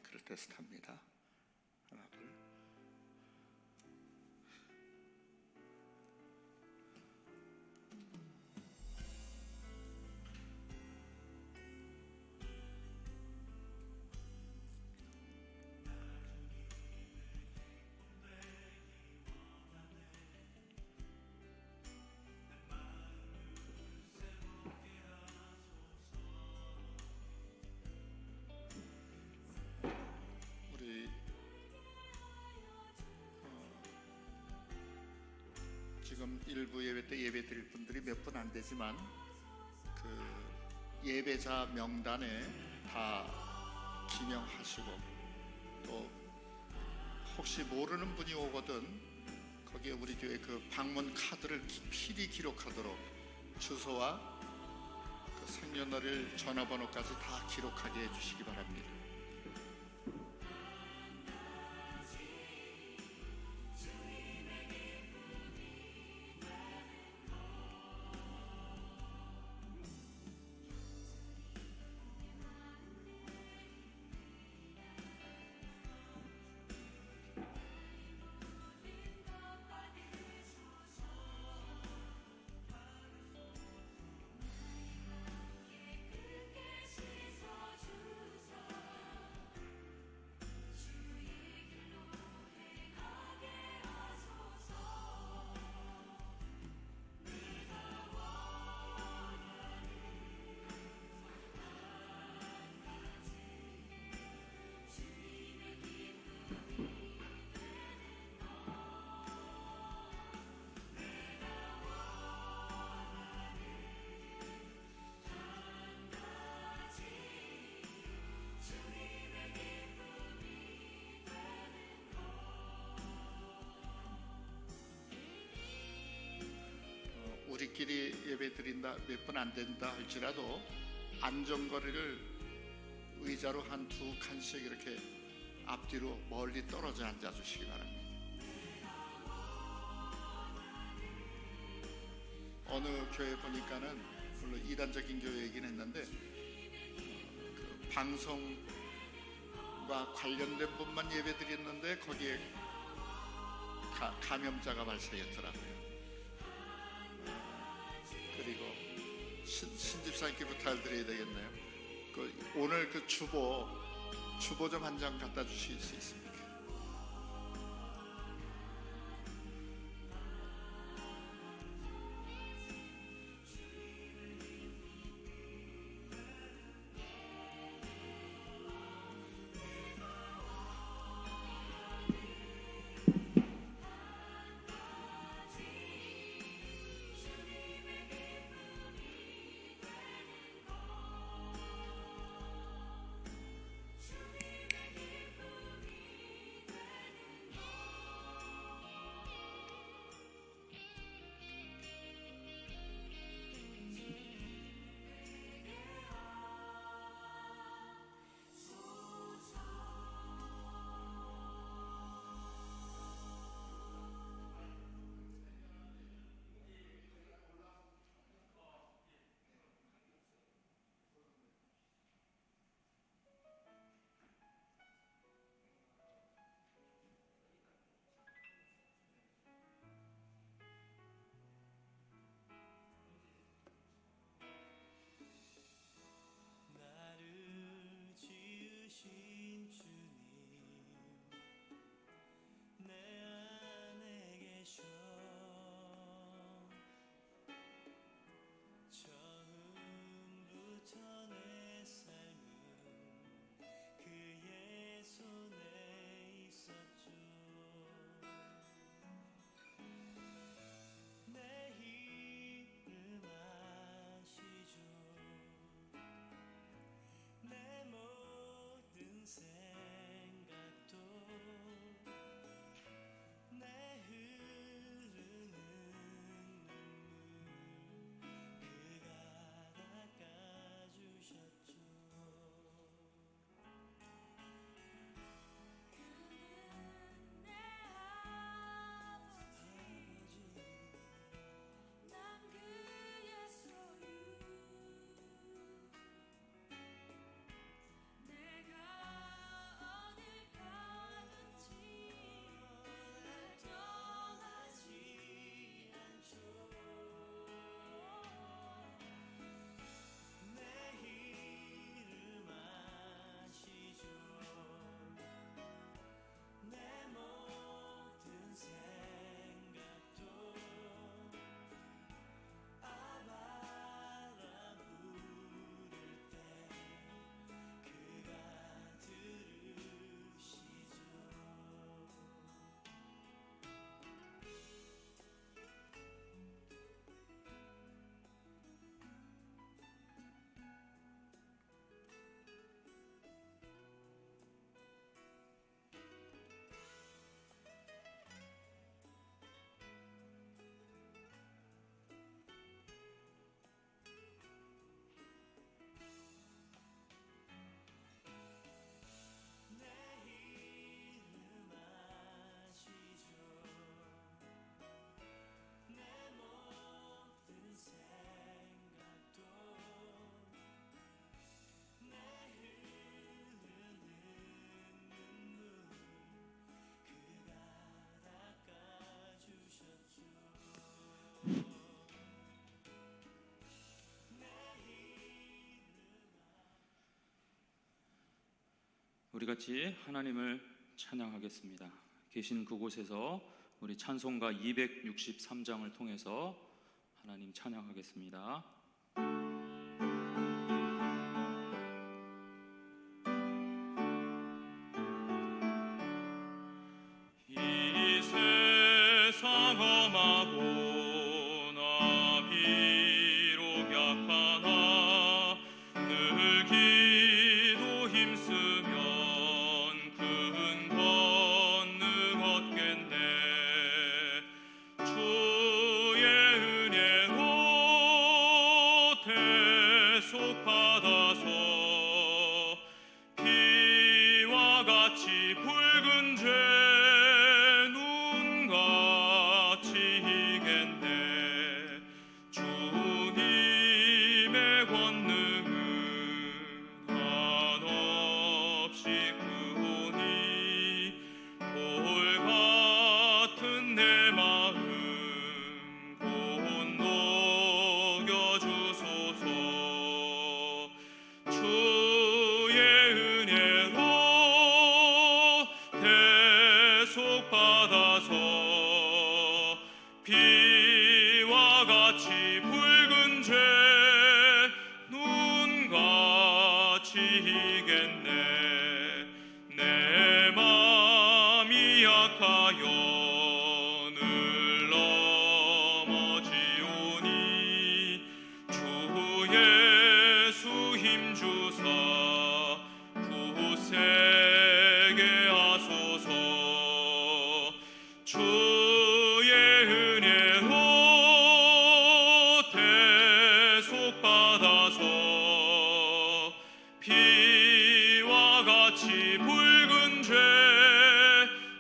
마이크를 테스트합니다. 하나, 둘. 우리 지금 일부 예배 때 예배 드릴 분들이 몇 분 안 되지만 그 예배자 명단에 다 기명하시고, 또 혹시 모르는 분이 오거든 거기에 우리 교회 그 방문 카드를 필히 기록하도록 주소와 그 생년월일, 전화번호까지 다 기록하게 해주시기 바랍니다. 우리끼리 예배 드린다 몇 분 안 된다 할지라도 안전거리를 의자로 한 두 칸씩 이렇게 앞뒤로 멀리 떨어져 앉아 주시기 바랍니다. 어느 교회 보니까는 물론 이단적인 교회이긴 했는데 그 방송과 관련된 분만 예배 드렸는데 거기에 감염자가 발생했더라고요. 그리고 신집사님께 부탁을 드려야 되겠네요. 오늘 그 주보 좀 한 장 갖다 주실 수 있습니까? 우리 같이 하나님을 찬양하겠습니다. 계신 그곳에서 우리 찬송가 263장을 통해서 하나님 찬양하겠습니다. 이 세상 험하고 비와 같이 붉은 죄 눈같이 희겠네. 내 맘이 약하여 늘 넘어지오니 주 예수 힘주사 굳세게 하소서. 주의 은혜로 대속받아서 피와 같이 붉은 죄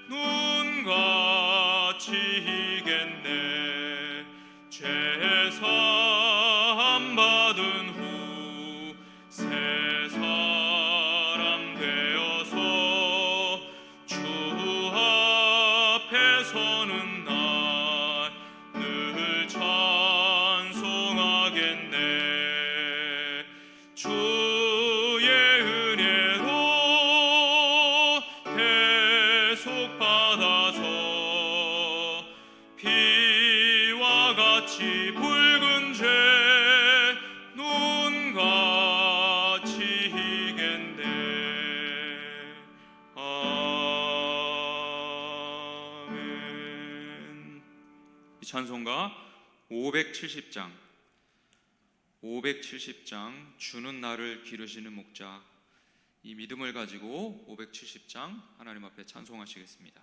눈같이 희겠네. 죄사함 받은 후 새 사람 되어서 주 앞에 서는 날 늘 찬송하겠네. 주의 은혜로 대속받아서 피와 같이 붉은 죄 눈같이 희겠네. 아멘. 이 찬송가 570장 주는 나를 기르시는 목자, 이 믿음을 가지고 570장 하나님 앞에 찬송하시겠습니다.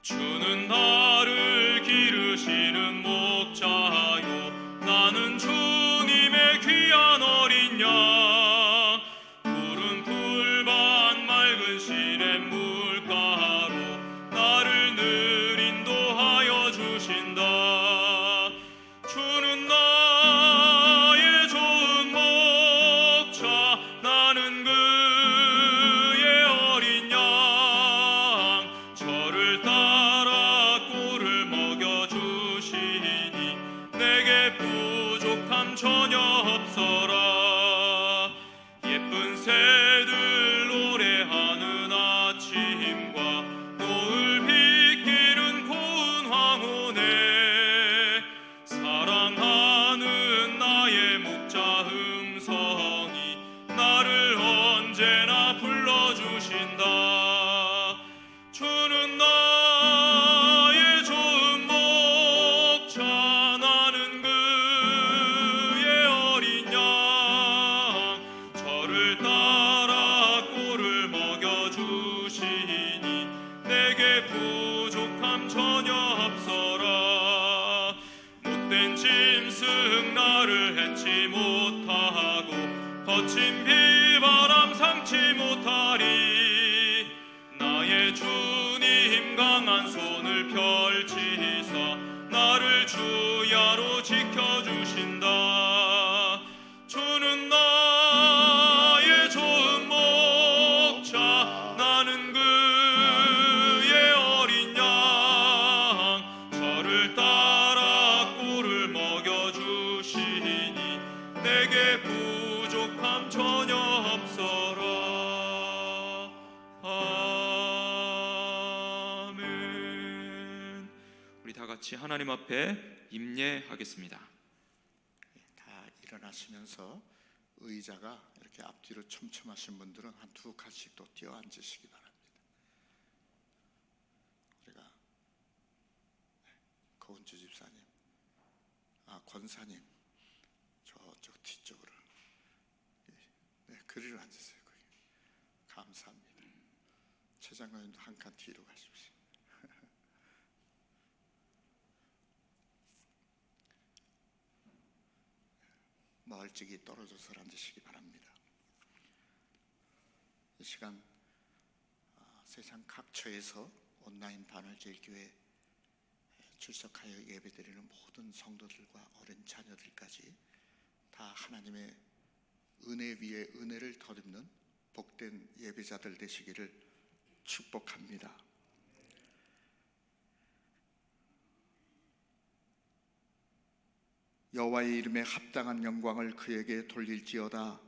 주는 나를 기르시는 목자요, 나는 주님의 귀한 어린 양. 푸른 풀밭 맑은 시냇 물가로 나를 늘 인도하여 주신다. 주는 나의 좋은 목자, 나는 그의 어린 양. 저를 따라 꿀을 먹여주시니 내게 부족함 전혀 없어라. 예쁜 새들 노래하는 아침과 노을 빛기는 고운 황혼에 사랑하는 나의 목자 음성이 나를 언제나 불러주신다. 주는 나의 좋은 목자, 나는 그의 어린 양. 저를 따라 꿀을 먹여주시니 내게 부족함 전혀 없어라. 못된 짐승 나를 해치 못하고 거친 비바람 상치 못하리. 나의 주님 강한 손을 펼치사 나를 주야로 지켜주신다. 주는 나의 좋은 목자, 나는 그의 어린 양. 저를 따라 같이 하나님 앞에 임례하겠습니다. 다 일어나시면서 의자가 이렇게 앞뒤로 촘촘하신 분들은 한 두 칸씩 또 뛰어 앉으시기 바랍니다. 우리가 고은주 집사님, 권사님 저쪽 뒤쪽으로, 네, 그리로 앉으세요. 거기. 감사합니다. 최 장로님도 한 칸 뒤로 가십시오. 멀찍이 떨어져서 앉으시기 바랍니다. 이 시간 세상 각처에서 온라인 반월제일교회 출석하여 예배드리는 모든 성도들과 어린 자녀들까지 다 하나님의 은혜 위에 은혜를 덧입는 복된 예배자들 되시기를 축복합니다. 여호와의 이름에 합당한 영광을 그에게 돌릴지어다.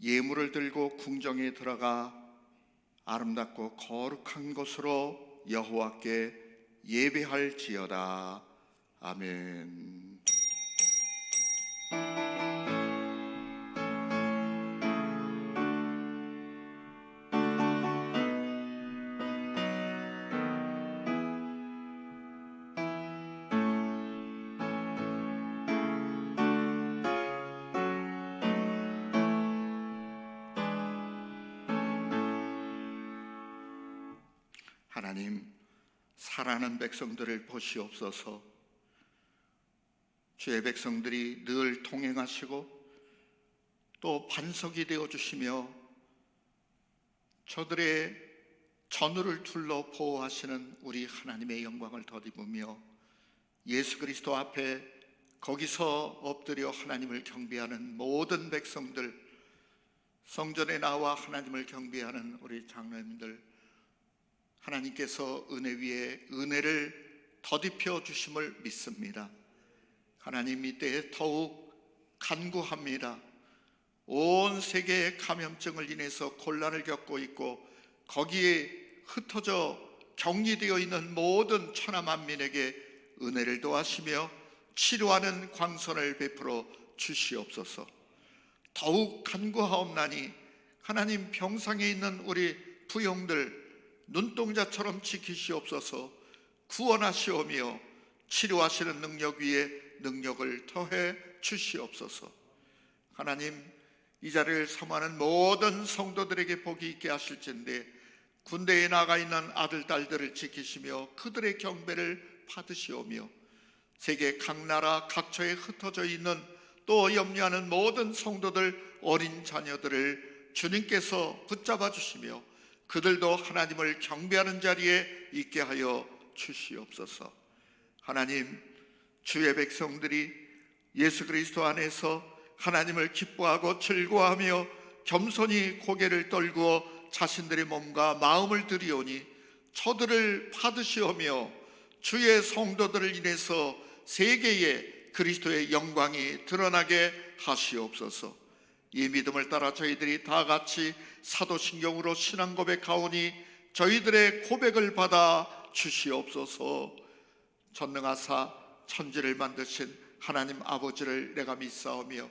예물을 들고 궁정에 들어가 아름답고 거룩한 곳으로 여호와께 예배할지어다. 아멘. 하나님, 사랑하는 백성들을 보시옵소서. 주의 백성들이 늘 동행하시고 또 반석이 되어주시며 저들의 전우를 둘러 보호하시는 우리 하나님의 영광을 덧입으며 예수 그리스도 앞에 거기서 엎드려 하나님을 경배하는 모든 백성들, 성전에 나와 하나님을 경배하는 우리 장로님들, 하나님께서 은혜 위에 은혜를 덧입혀 주심을 믿습니다. 하나님, 이때에 더욱 간구합니다. 온 세계의 감염증을 인해서 곤란을 겪고 있고 거기에 흩어져 격리되어 있는 모든 천하만민에게 은혜를 도하시며 치료하는 광선을 베풀어 주시옵소서. 더욱 간구하옵나니 하나님, 병상에 있는 우리 부용들 눈동자처럼 지키시옵소서. 구원하시오며 치료하시는 능력 위에 능력을 더해 주시옵소서. 하나님, 이 자리를 사모하는 모든 성도들에게 복이 있게 하실진데 군대에 나가 있는 아들, 딸들을 지키시며 그들의 경배를 받으시오며 세계 각 나라 각처에 흩어져 있는 또 염려하는 모든 성도들, 어린 자녀들을 주님께서 붙잡아 주시며 그들도 하나님을 경배하는 자리에 있게 하여 주시옵소서. 하나님, 주의 백성들이 예수 그리스도 안에서 하나님을 기뻐하고 즐거워하며 겸손히 고개를 떨구어 자신들의 몸과 마음을 드리오니 저들을 받으시오며 주의 성도들을 인해서 세계에 그리스도의 영광이 드러나게 하시옵소서. 이 믿음을 따라 저희들이 다 같이 사도신경으로 신앙 고백하오니 저희들의 고백을 받아 주시옵소서. 전능하사 천지를 만드신 하나님 아버지를 내가 믿사오며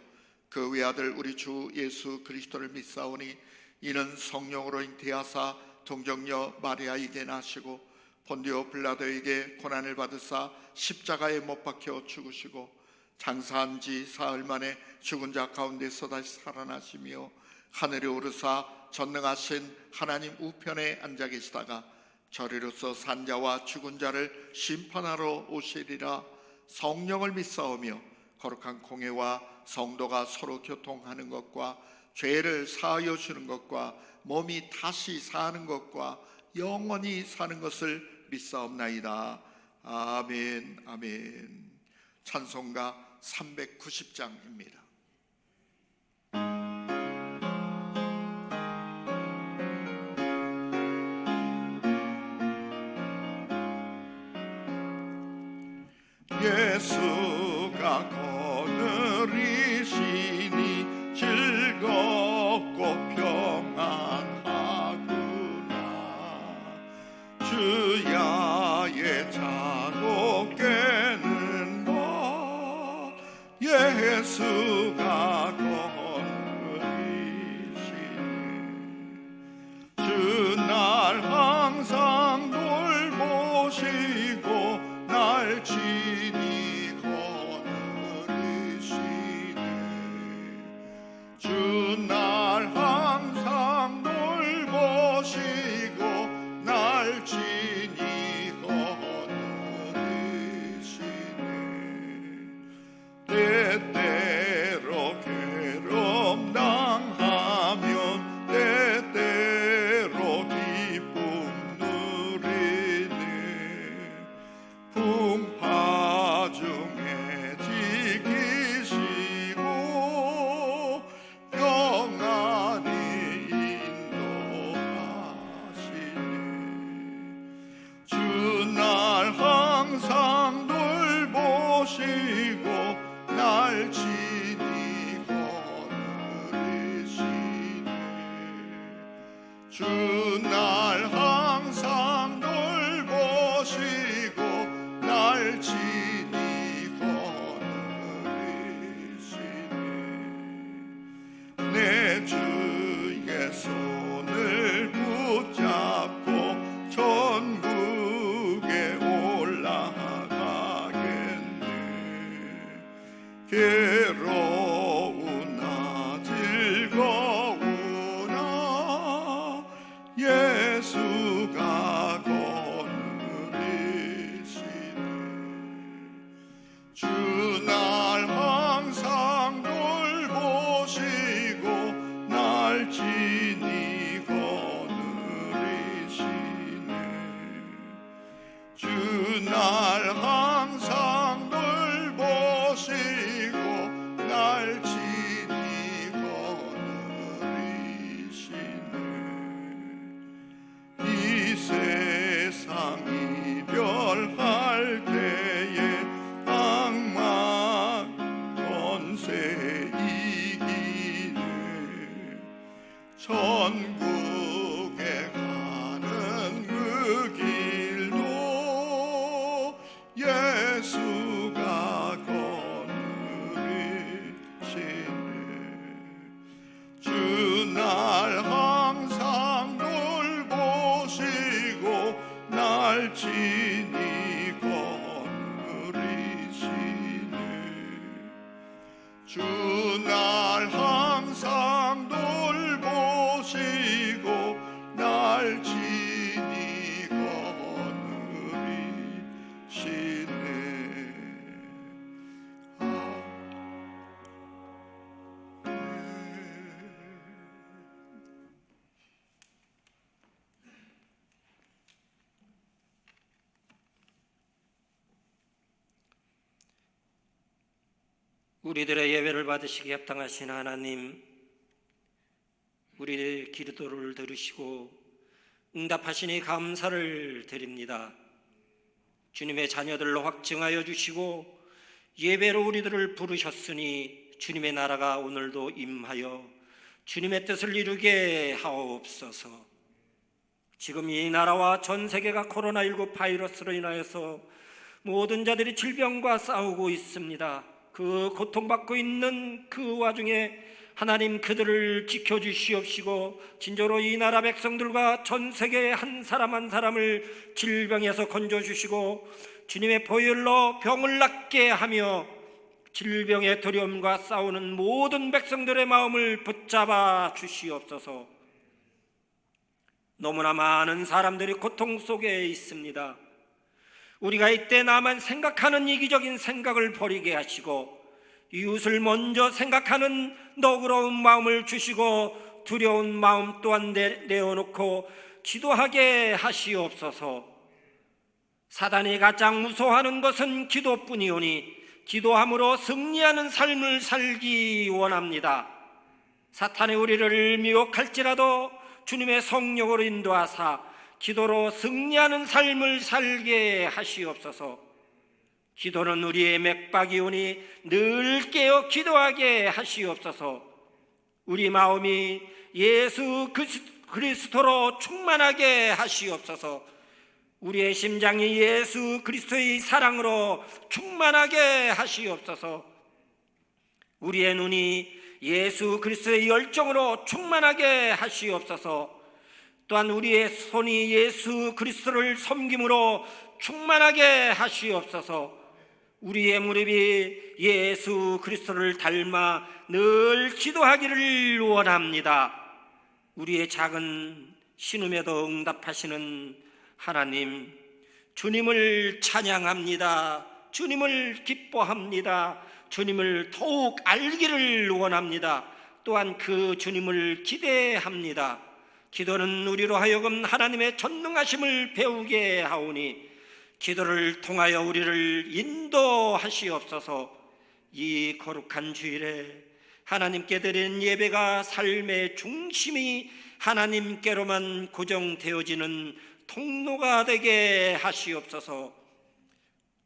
그 외아들 우리 주 예수 그리스도를 믿사오니 이는 성령으로 잉태하사 동정녀 마리아에게 나시고 본디오 빌라도에게 고난을 받으사 십자가에 못 박혀 죽으시고 장사한 지 사흘 만에 죽은 자 가운데서 다시 살아나시며 하늘에 오르사 전능하신 하나님 우편에 앉아 계시다가 저리로서 산자와 죽은 자를 심판하러 오시리라. 성령을 믿사오며 거룩한 공회와 성도가 서로 교통하는 것과 죄를 사하여 주는 것과 몸이 다시 사는 것과 영원히 사는 것을 믿사옵나이다. 아멘. 아멘. 찬송가 390장입니다. 예수가 거느리시니 즐겁고 평안하구나. 주야에 자고 예수가 거느리시네. 주날 항상 돌보시고 날 친히 거느리시네. 주날 항상 돌보시고 날 친히 거느리시네. 때때로 괴롭 당하면 때때로 기쁨 누리네. 풍파 중에 지키시고 평안히 인도하시네. 주날 항상 돌보시고 날 친히 거느리시네. 주날 항상 돌보시고 날 친히 거느리시네. 내 주의 손을 붙잡고 천국에 올라가겠네. 괴로우나 즐거우나 예수가 거느리시네. 주날 항상 돌보시고 날 친히 거느리시네. 주날 항상 돌보시고 날 친히 거느리시네. 이 세상 이별할 때에 악마 권세 이기네. 천국에 가는 그 길도 예수가 거느리시네. 주날 항상 돌보시고 날 친히 거느리시네. 주날 항상 돌보시고 날 친히 거느리시네. 우리들의 예배를 받으시기 합당하신 하나님, 우리의 기도를 들으시고 응답하시니 감사를 드립니다. 주님의 자녀들로 확증하여 주시고 예배로 우리들을 부르셨으니 주님의 나라가 오늘도 임하여 주님의 뜻을 이루게 하옵소서. 지금 이 나라와 전 세계가 코로나19 바이러스로 인하여서 모든 자들이 질병과 싸우고 있습니다. 그 고통받고 있는 그 와중에 하나님 그들을 지켜주시옵시고 진정으로 이 나라 백성들과 전 세계의 한 사람 한 사람을 질병에서 건져주시고 주님의 보혈로 병을 낫게 하며 질병의 두려움과 싸우는 모든 백성들의 마음을 붙잡아 주시옵소서. 너무나 많은 사람들이 고통 속에 있습니다. 우리가 이때 나만 생각하는 이기적인 생각을 버리게 하시고 이웃을 먼저 생각하는 너그러운 마음을 주시고 두려운 마음 또한 내어놓고 기도하게 하시옵소서. 사단이 가장 무서워하는 것은 기도뿐이오니 기도함으로 승리하는 삶을 살기 원합니다. 사탄이 우리를 미혹할지라도 주님의 성령으로 인도하사 기도로 승리하는 삶을 살게 하시옵소서. 기도는 우리의 맥박이오니 늘 깨어 기도하게 하시옵소서. 우리 마음이 예수 그리스도로 충만하게 하시옵소서. 우리의 심장이 예수 그리스도의 사랑으로 충만하게 하시옵소서. 우리의 눈이 예수 그리스도의 열정으로 충만하게 하시옵소서. 또한 우리의 손이 예수 그리스도를 섬김으로 충만하게 하시옵소서. 우리의 무릎이 예수 그리스도를 닮아 늘 기도하기를 원합니다. 우리의 작은 신음에도 응답하시는 하나님, 주님을 찬양합니다. 주님을 기뻐합니다. 주님을 더욱 알기를 원합니다. 또한 그 주님을 기대합니다. 기도는 우리로 하여금 하나님의 전능하심을 배우게 하오니 기도를 통하여 우리를 인도하시옵소서. 이 거룩한 주일에 하나님께 드린 예배가 삶의 중심이 하나님께로만 고정되어지는 통로가 되게 하시옵소서.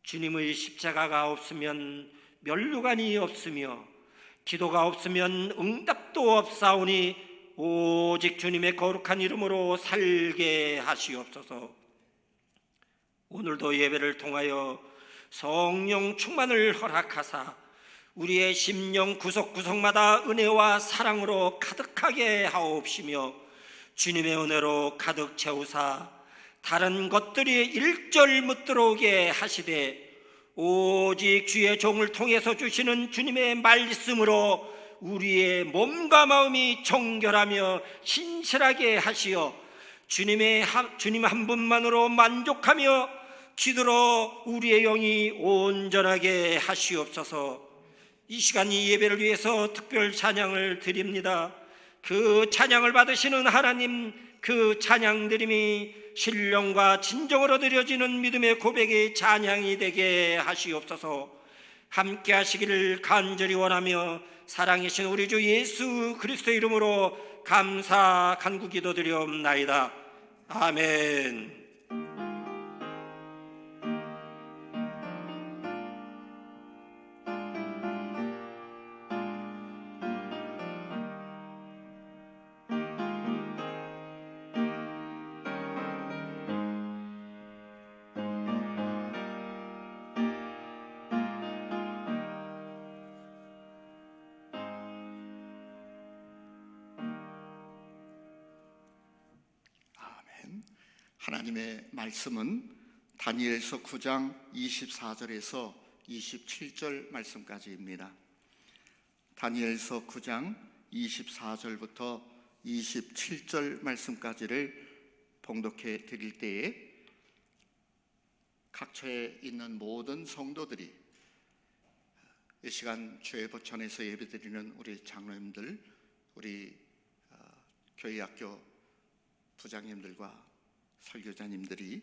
주님의 십자가가 없으면 면류관이 없으며 기도가 없으면 응답도 없사오니 오직 주님의 거룩한 이름으로 살게 하시옵소서. 오늘도 예배를 통하여 성령 충만을 허락하사 우리의 심령 구석구석마다 은혜와 사랑으로 가득하게 하옵시며 주님의 은혜로 가득 채우사 다른 것들이 일절 못 들어오게 하시되 오직 주의 종을 통해서 주시는 주님의 말씀으로 우리의 몸과 마음이 정결하며 신실하게 하시어 주님 한 분만으로 만족하며 기도로 우리의 영이 온전하게 하시옵소서. 이 시간 이 예배를 위해서 특별 찬양을 드립니다. 그 찬양을 받으시는 하나님, 그 찬양 드림이 신령과 진정으로 드려지는 믿음의 고백의 찬양이 되게 하시옵소서. 함께 하시기를 간절히 원하며 사랑이신 우리 주 예수 그리스도의 이름으로 감사 간구 기도드리옵나이다. 아멘. 하나님의 말씀은 다니엘서 9장 24절에서 27절 말씀까지입니다. 다니엘서 9장 24절부터 27절 말씀까지를 봉독해 드릴 때에 각처에 있는 모든 성도들이 이 시간 주의 보천에서 예배드리는 우리 장로님들, 우리 교회학교 부장님들과 설교자님들이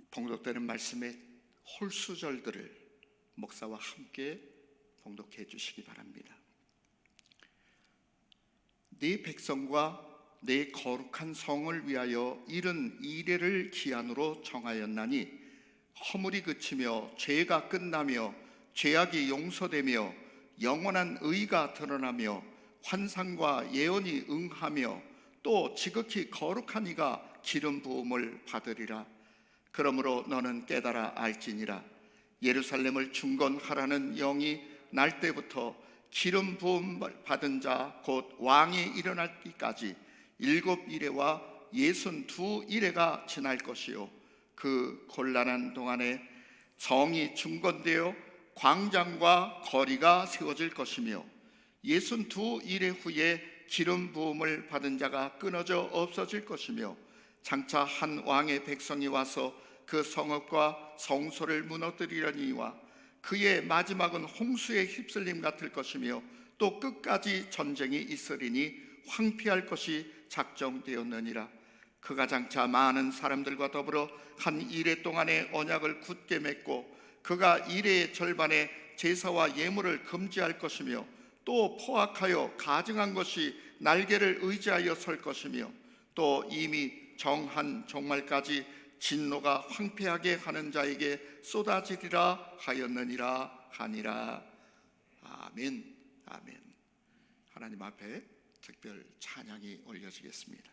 봉독되는 말씀의 홀수절들을 목사와 함께 봉독해 주시기 바랍니다. 네 백성과 네 거룩한 성을 위하여 이른 이레를 기한으로 정하였나니 허물이 그치며 죄가 끝나며 죄악이 용서되며 영원한 의가 드러나며 환상과 예언이 응하며 또 지극히 거룩한 이가 기름 부음을 받으리라. 그러므로 너는 깨달아 알지니라. 예루살렘을 중건하라는 영이 날 때부터 기름 부음을 받은 자 곧 왕이 일어나기까지 7이레와 62이레가 지날 것이요 그 곤란한 동안에 성이 중건되어 광장과 거리가 세워질 것이며 62이레 후에 기름 부음을 받은 자가 끊어져 없어질 것이며 장차 한 왕의 백성이 와서 그 성읍과 성소를 무너뜨리려니와 그의 마지막은 홍수의 휩쓸림 같을 것이며 또 끝까지 전쟁이 있으리니 황폐할 것이 작정되었느니라. 그가 장차 많은 사람들과 더불어 한 이레 동안의 언약을 굳게 맺고 그가 이레의 절반에 제사와 예물을 금지할 것이며 또 포악하여 가증한 것이 날개를 의지하여 설 것이며 또 이미 정한 종말까지 진노가 황폐하게 하는 자에게 쏟아지리라 하였느니라 하니라. 아멘. 아멘. 하나님 앞에 특별 찬양이 올려지겠습니다.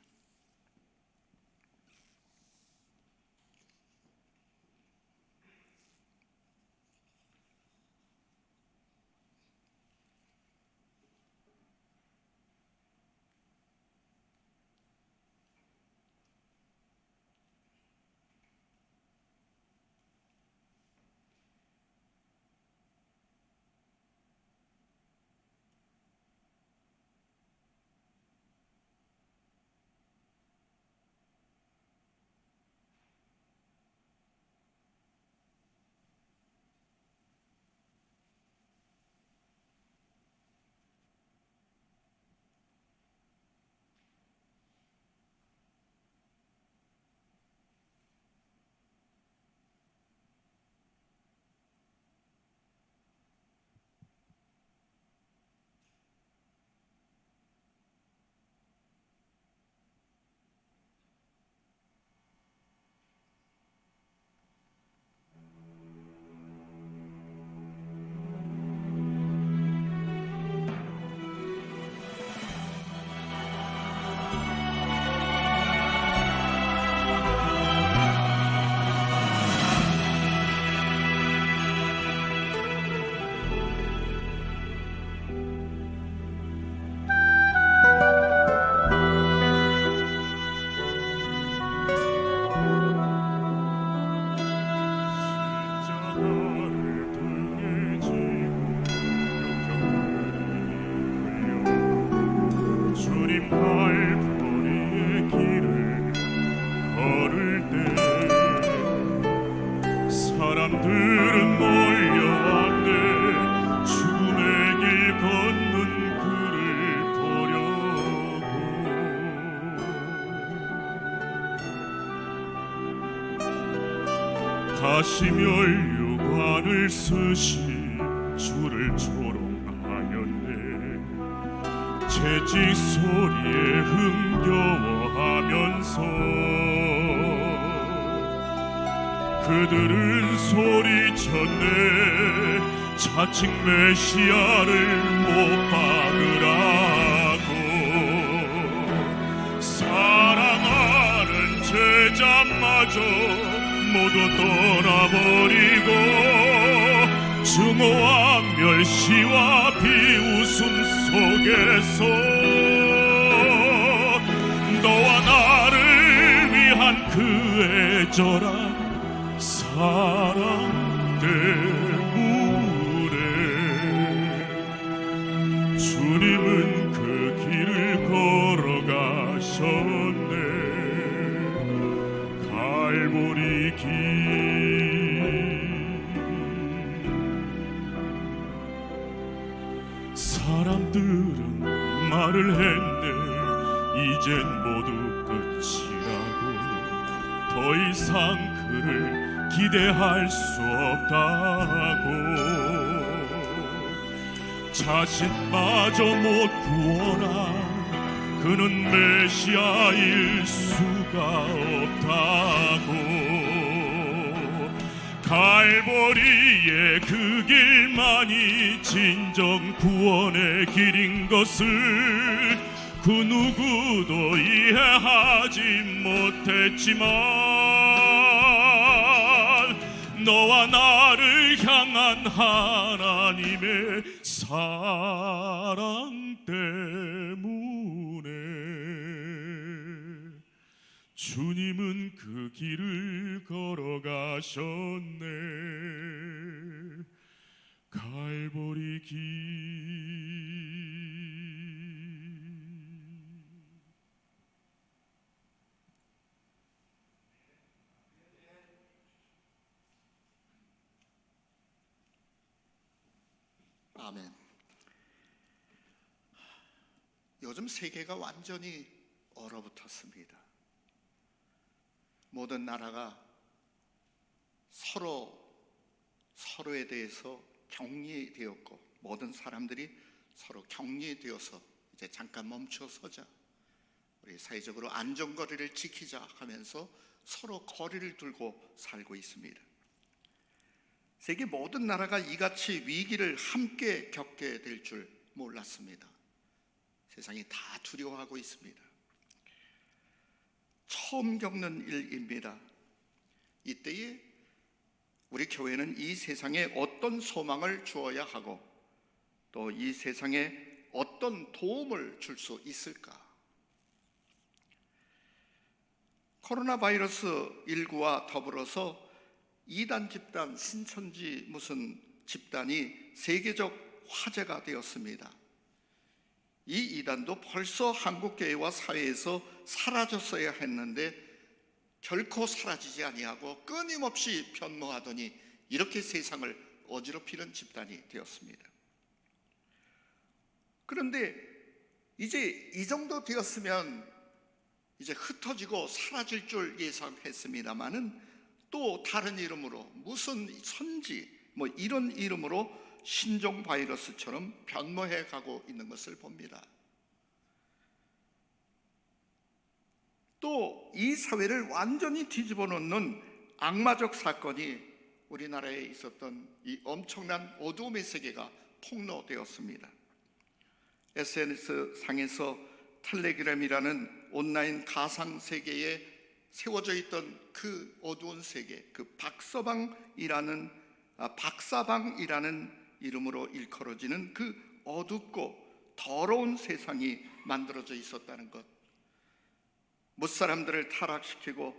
갈보리의 길을 걸을 때 사람들은 몰려왔네. 죽음의 길 걷는 그를 보려고 다시 면류관을 쓰시 주를 조롱하였네. 채찍 소리에 흥겨워하면서 그들은 소리쳤네. 자칭 메시아를 못 박으라고. 사랑하는 제자마저 모두 떠나버리고 증오와 멸시와 비웃음 속에서 너와 나를 위한 그 애절한 사랑 때문에 주님은 그 길을 걸어가셨네. 갈보리 길. 사람들은 말을 했네. 이젠 모두 끝이라고. 더 이상 그를 기대할 수 없다고. 자신마저 못 구원한 그는 메시아일 수가 없다고. 갈보리의 그 길만이 진정 구원의 길인 것을 그 누구도 이해하지 못했지만 너와 나를 향한 하나님의 사랑 때문에 주님은 그 길을 걸어가셨네. 갈보리 길. 아멘. 요즘 세계가 완전히 얼어붙었습니다. 모든 나라가 서로에 대해서 격리되었고, 모든 사람들이 서로 격리되어서 이제 잠깐 멈춰서자, 우리 사회적으로 안전거리를 지키자 하면서 서로 거리를 두고 살고 있습니다. 세계 모든 나라가 이같이 위기를 함께 겪게 될 줄 몰랐습니다. 세상이 다 두려워하고 있습니다. 처음 겪는 일입니다. 이때에 우리 교회는 이 세상에 어떤 소망을 주어야 하고 또 이 세상에 어떤 도움을 줄 수 있을까? 코로나 바이러스 19와 더불어서 이단 집단, 신천지 무슨 집단이 세계적 화제가 되었습니다. 이 이단도 벌써 한국교회와 사회에서 사라졌어야 했는데 결코 사라지지 아니하고 끊임없이 변모하더니 이렇게 세상을 어지럽히는 집단이 되었습니다. 그런데 이제 이 정도 되었으면 이제 흩어지고 사라질 줄 예상했습니다마는 또 다른 이름으로 무슨 선지 뭐 이런 이름으로 신종 바이러스처럼 변모해 가고 있는 것을 봅니다. 또 이 사회를 완전히 뒤집어 놓는 악마적 사건이 우리나라에 있었던 이 엄청난 어두움의 세계가 폭로되었습니다. SNS 상에서 텔레그램이라는 온라인 가상 세계에 세워져 있던 그 어두운 세계, 그 박사방이라는 이름으로 일컬어지는 그 어둡고 더러운 세상이 만들어져 있었다는 것, 무사람들을 타락시키고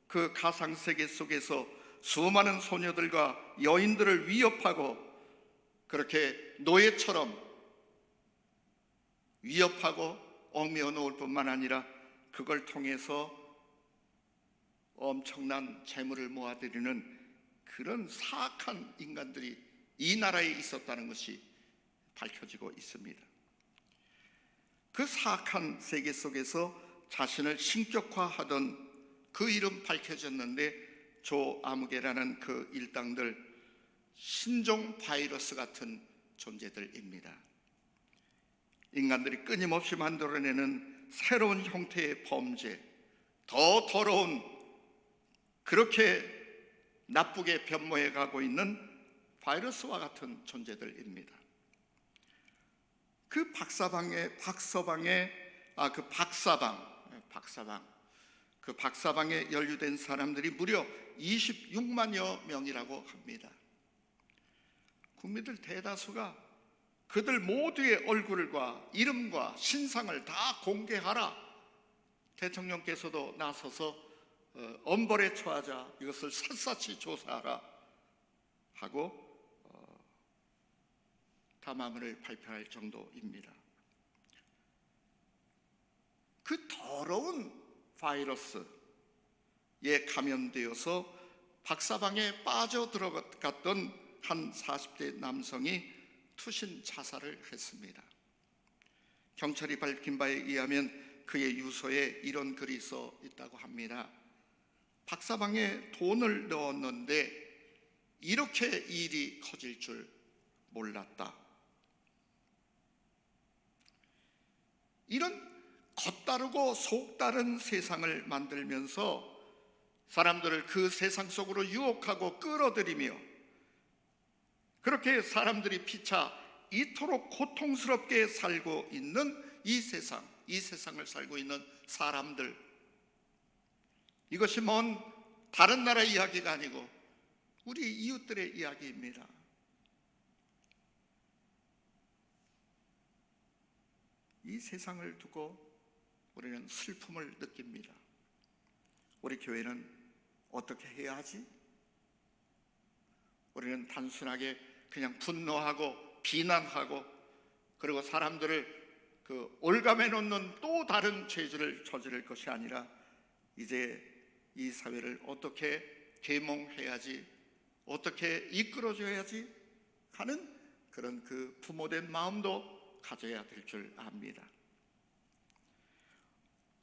그 가상세계 속에서 수많은 소녀들과 여인들을 위협하고 그렇게 노예처럼 위협하고 얽매어 놓을 뿐만 아니라 그걸 통해서 엄청난 재물을 모아들이는 그런 사악한 인간들이 이 나라에 있었다는 것이 밝혀지고 있습니다. 그 사악한 세계 속에서 자신을 신격화하던 그 이름 밝혀졌는데 조 아무개라는 그 일당들, 신종 바이러스 같은 존재들입니다. 인간들이 끊임없이 만들어내는 새로운 형태의 범죄, 더 더러운, 그렇게 나쁘게 변모해 가고 있는 바이러스와 같은 존재들입니다. 그 박사방에 연루된 사람들이 무려 26만여 명이라고 합니다. 국민들 대다수가 그들 모두의 얼굴과 이름과 신상을 다 공개하라, 대통령께서도 나서서 엄벌에 처하자, 이것을 샅샅이 조사하라 하고 담화문을 발표할 정도입니다. 그 더러운 바이러스에 감염되어서 박사방에 빠져들어갔던 한 40대 남성이 투신 자살을 했습니다. 경찰이 밝힌 바에 의하면 그의 유서에 이런 글이 써 있다고 합니다. 박사방에 돈을 넣었는데 이렇게 일이 커질 줄 몰랐다. 이런 겉다르고 속다른 세상을 만들면서 사람들을 그 세상 속으로 유혹하고 끌어들이며, 그렇게 사람들이 피차 이토록 고통스럽게 살고 있는 이 세상을 살고 있는 사람들, 이것이 먼 다른 나라 이야기가 아니고 우리 이웃들의 이야기입니다. 이 세상을 두고 우리는 슬픔을 느낍니다. 우리 교회는 어떻게 해야 하지? 우리는 단순하게 그냥 분노하고 비난하고, 그리고 사람들을 올감해 놓는 또 다른 죄질을 저지를 것이 아니라 이제 이 사회를 어떻게 계몽해야지, 어떻게 이끌어줘야지 하는 그런 그 부모된 마음도 가져야 될 줄 압니다.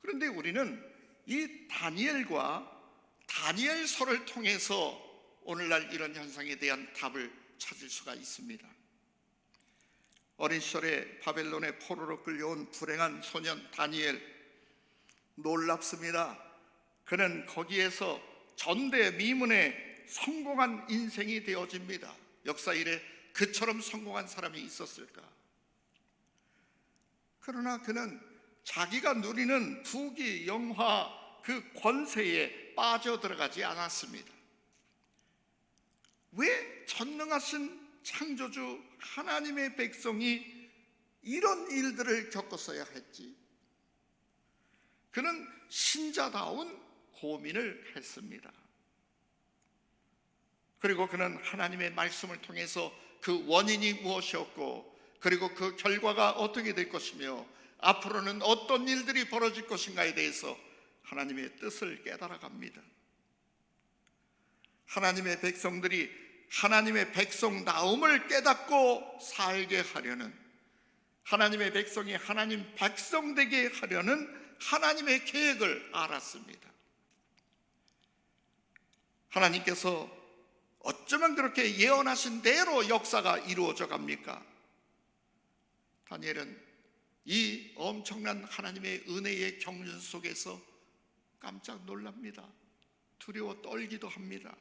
그런데 우리는 이 다니엘과 다니엘서를 통해서 오늘날 이런 현상에 대한 답을 찾을 수가 있습니다. 어린 시절에 바벨론의 포로로 끌려온 불행한 소년 다니엘, 놀랍습니다. 그는 거기에서 전대미문의 성공한 인생이 되어집니다. 역사 이래 그처럼 성공한 사람이 있었을까? 그러나 그는 자기가 누리는 부귀, 영화, 그 권세에 빠져들어가지 않았습니다. 왜 전능하신 창조주 하나님의 백성이 이런 일들을 겪었어야 했지? 그는 신자다운 고민을 했습니다. 그리고 그는 하나님의 말씀을 통해서 그 원인이 무엇이었고, 그리고 그 결과가 어떻게 될 것이며 앞으로는 어떤 일들이 벌어질 것인가에 대해서 하나님의 뜻을 깨달아갑니다. 하나님의 백성들이 하나님의 백성다움을 깨닫고 살게 하려는, 하나님의 백성이 하나님 백성 되게 하려는 하나님의 계획을 알았습니다. 하나님께서 어쩌면 그렇게 예언하신 대로 역사가 이루어져 갑니까? 다니엘은 이 엄청난 하나님의 은혜의 경륜 속에서 깜짝 놀랍니다. 두려워 떨기도 합니다.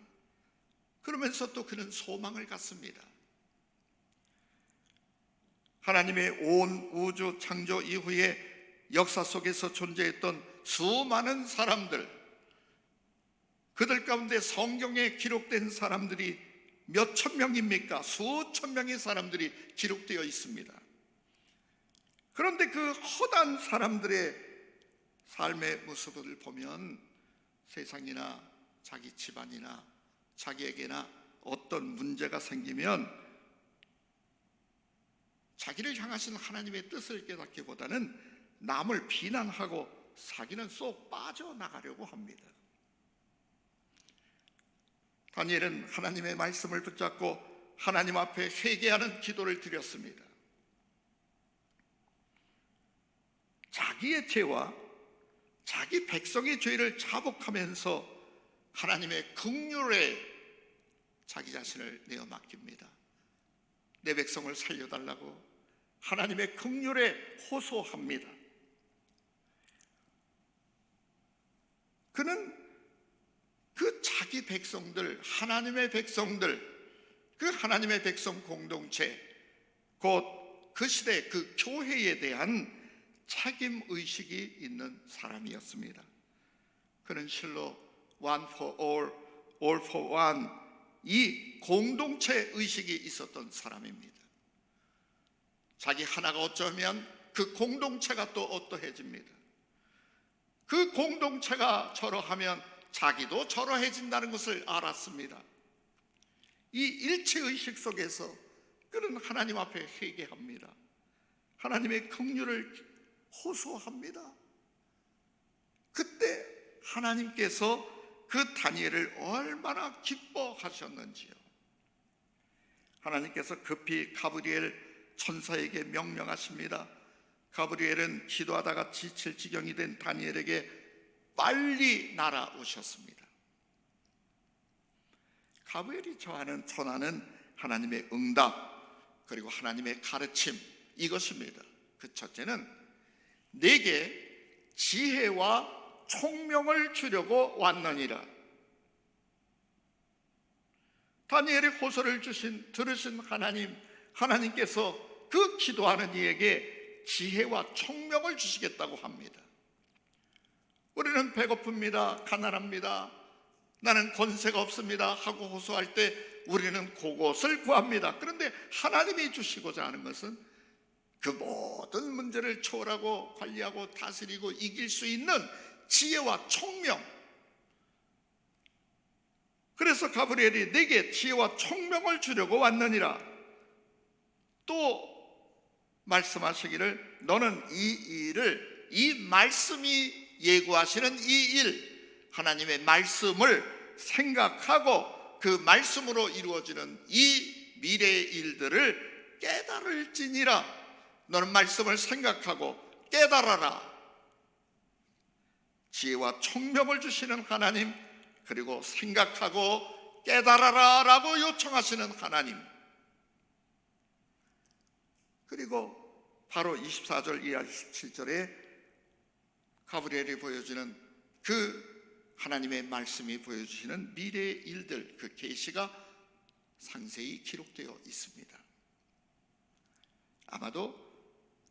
그러면서 또 그는 소망을 갖습니다. 하나님의 온 우주 창조 이후에 역사 속에서 존재했던 수많은 사람들, 그들 가운데 성경에 기록된 사람들이 몇천 명입니까? 수천 명의 사람들이 기록되어 있습니다. 그런데 그 허다한 사람들의 삶의 모습을 보면 세상이나 자기 집안이나 자기에게나 어떤 문제가 생기면 자기를 향하신 하나님의 뜻을 깨닫기보다는 남을 비난하고 사기는 쏙 빠져나가려고 합니다. 다니엘은 하나님의 말씀을 붙잡고 하나님 앞에 회개하는 기도를 드렸습니다. 자기의 죄와 자기 백성의 죄를 자복하면서 하나님의 긍휼에 자기 자신을 내어 맡깁니다. 내 백성을 살려달라고 하나님의 긍휼에 호소합니다. 그는 그 자기 백성들, 하나님의 백성들, 그 하나님의 백성 공동체, 곧 그 시대 그 교회에 대한 책임 의식이 있는 사람이었습니다. 그는 실로 one for all for one, 이 공동체 의식이 있었던 사람입니다. 자기 하나가 어쩌면 그 공동체가 또 어떠해집니다. 그 공동체가 저러하면 자기도 저러해진다는 것을 알았습니다. 이 일체의식 속에서 그는 하나님 앞에 회개합니다. 하나님의 긍휼을 호소합니다. 그때 하나님께서 그 다니엘을 얼마나 기뻐하셨는지요. 하나님께서 급히 가브리엘 천사에게 명령하십니다. 가브리엘은 기도하다가 지칠 지경이 된 다니엘에게 빨리 날아오셨습니다. 가브리엘이 저하는 전하는 하나님의 응답, 그리고 하나님의 가르침, 이것입니다. 그 첫째는 내게 지혜와 총명을 주려고 왔느니라. 다니엘의 호소를 들으신 하나님께서 그 기도하는 이에게 지혜와 총명을 주시겠다고 합니다. 우리는 배고픕니다, 가난합니다, 나는 권세가 없습니다 하고 호소할 때 우리는 그것을 구합니다. 그런데 하나님이 주시고자 하는 것은 그 모든 문제를 초월하고 관리하고 다스리고 이길 수 있는 지혜와 총명. 그래서 가브리엘이 내게 지혜와 총명을 주려고 왔느니라. 또 말씀하시기를 너는 이 일을, 이 말씀이 예고하시는 이 일, 하나님의 말씀을 생각하고 그 말씀으로 이루어지는 이 미래의 일들을 깨달을지니라. 너는 말씀을 생각하고 깨달아라. 지혜와 총명을 주시는 하나님, 그리고 생각하고 깨달아라 라고 요청하시는 하나님. 그리고 바로 24절 이하 17절에 가브리엘이 보여주는 그 하나님의 말씀이 보여주시는 미래의 일들, 그 계시가 상세히 기록되어 있습니다. 아마도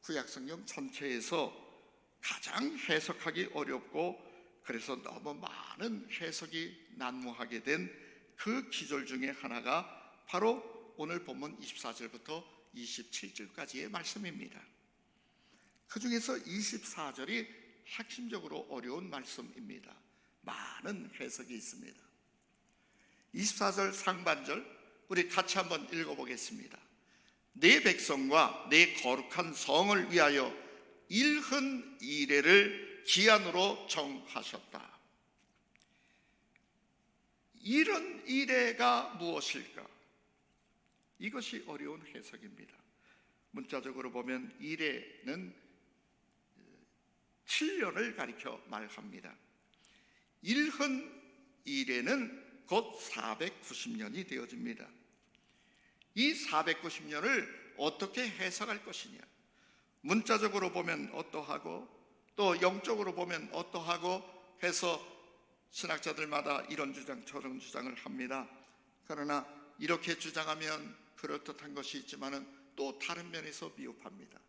구약성경 전체에서 가장 해석하기 어렵고 그래서 너무 많은 해석이 난무하게 된 그 기절 중에 하나가 바로 오늘 본문 24절부터 27절까지의 말씀입니다. 그 중에서 24절이 핵심적으로 어려운 말씀입니다. 많은 해석이 있습니다. 24절 상반절 우리 같이 한번 읽어보겠습니다. 내 백성과 내 거룩한 성을 위하여 일흔 이레를 기한으로 정하셨다. 일흔 이레가 무엇일까? 이것이 어려운 해석입니다. 문자적으로 보면 이레는 7년을 가리켜 말합니다. 일흔 이레는 곧 490년이 되어집니다. 이 490년을 어떻게 해석할 것이냐? 문자적으로 보면 어떠하고 또 영적으로 보면 어떠하고 해서 신학자들마다 이런 주장 저런 주장을 합니다. 그러나 이렇게 주장하면 그럴듯한 것이 있지만은 또 다른 면에서 미흡합니다.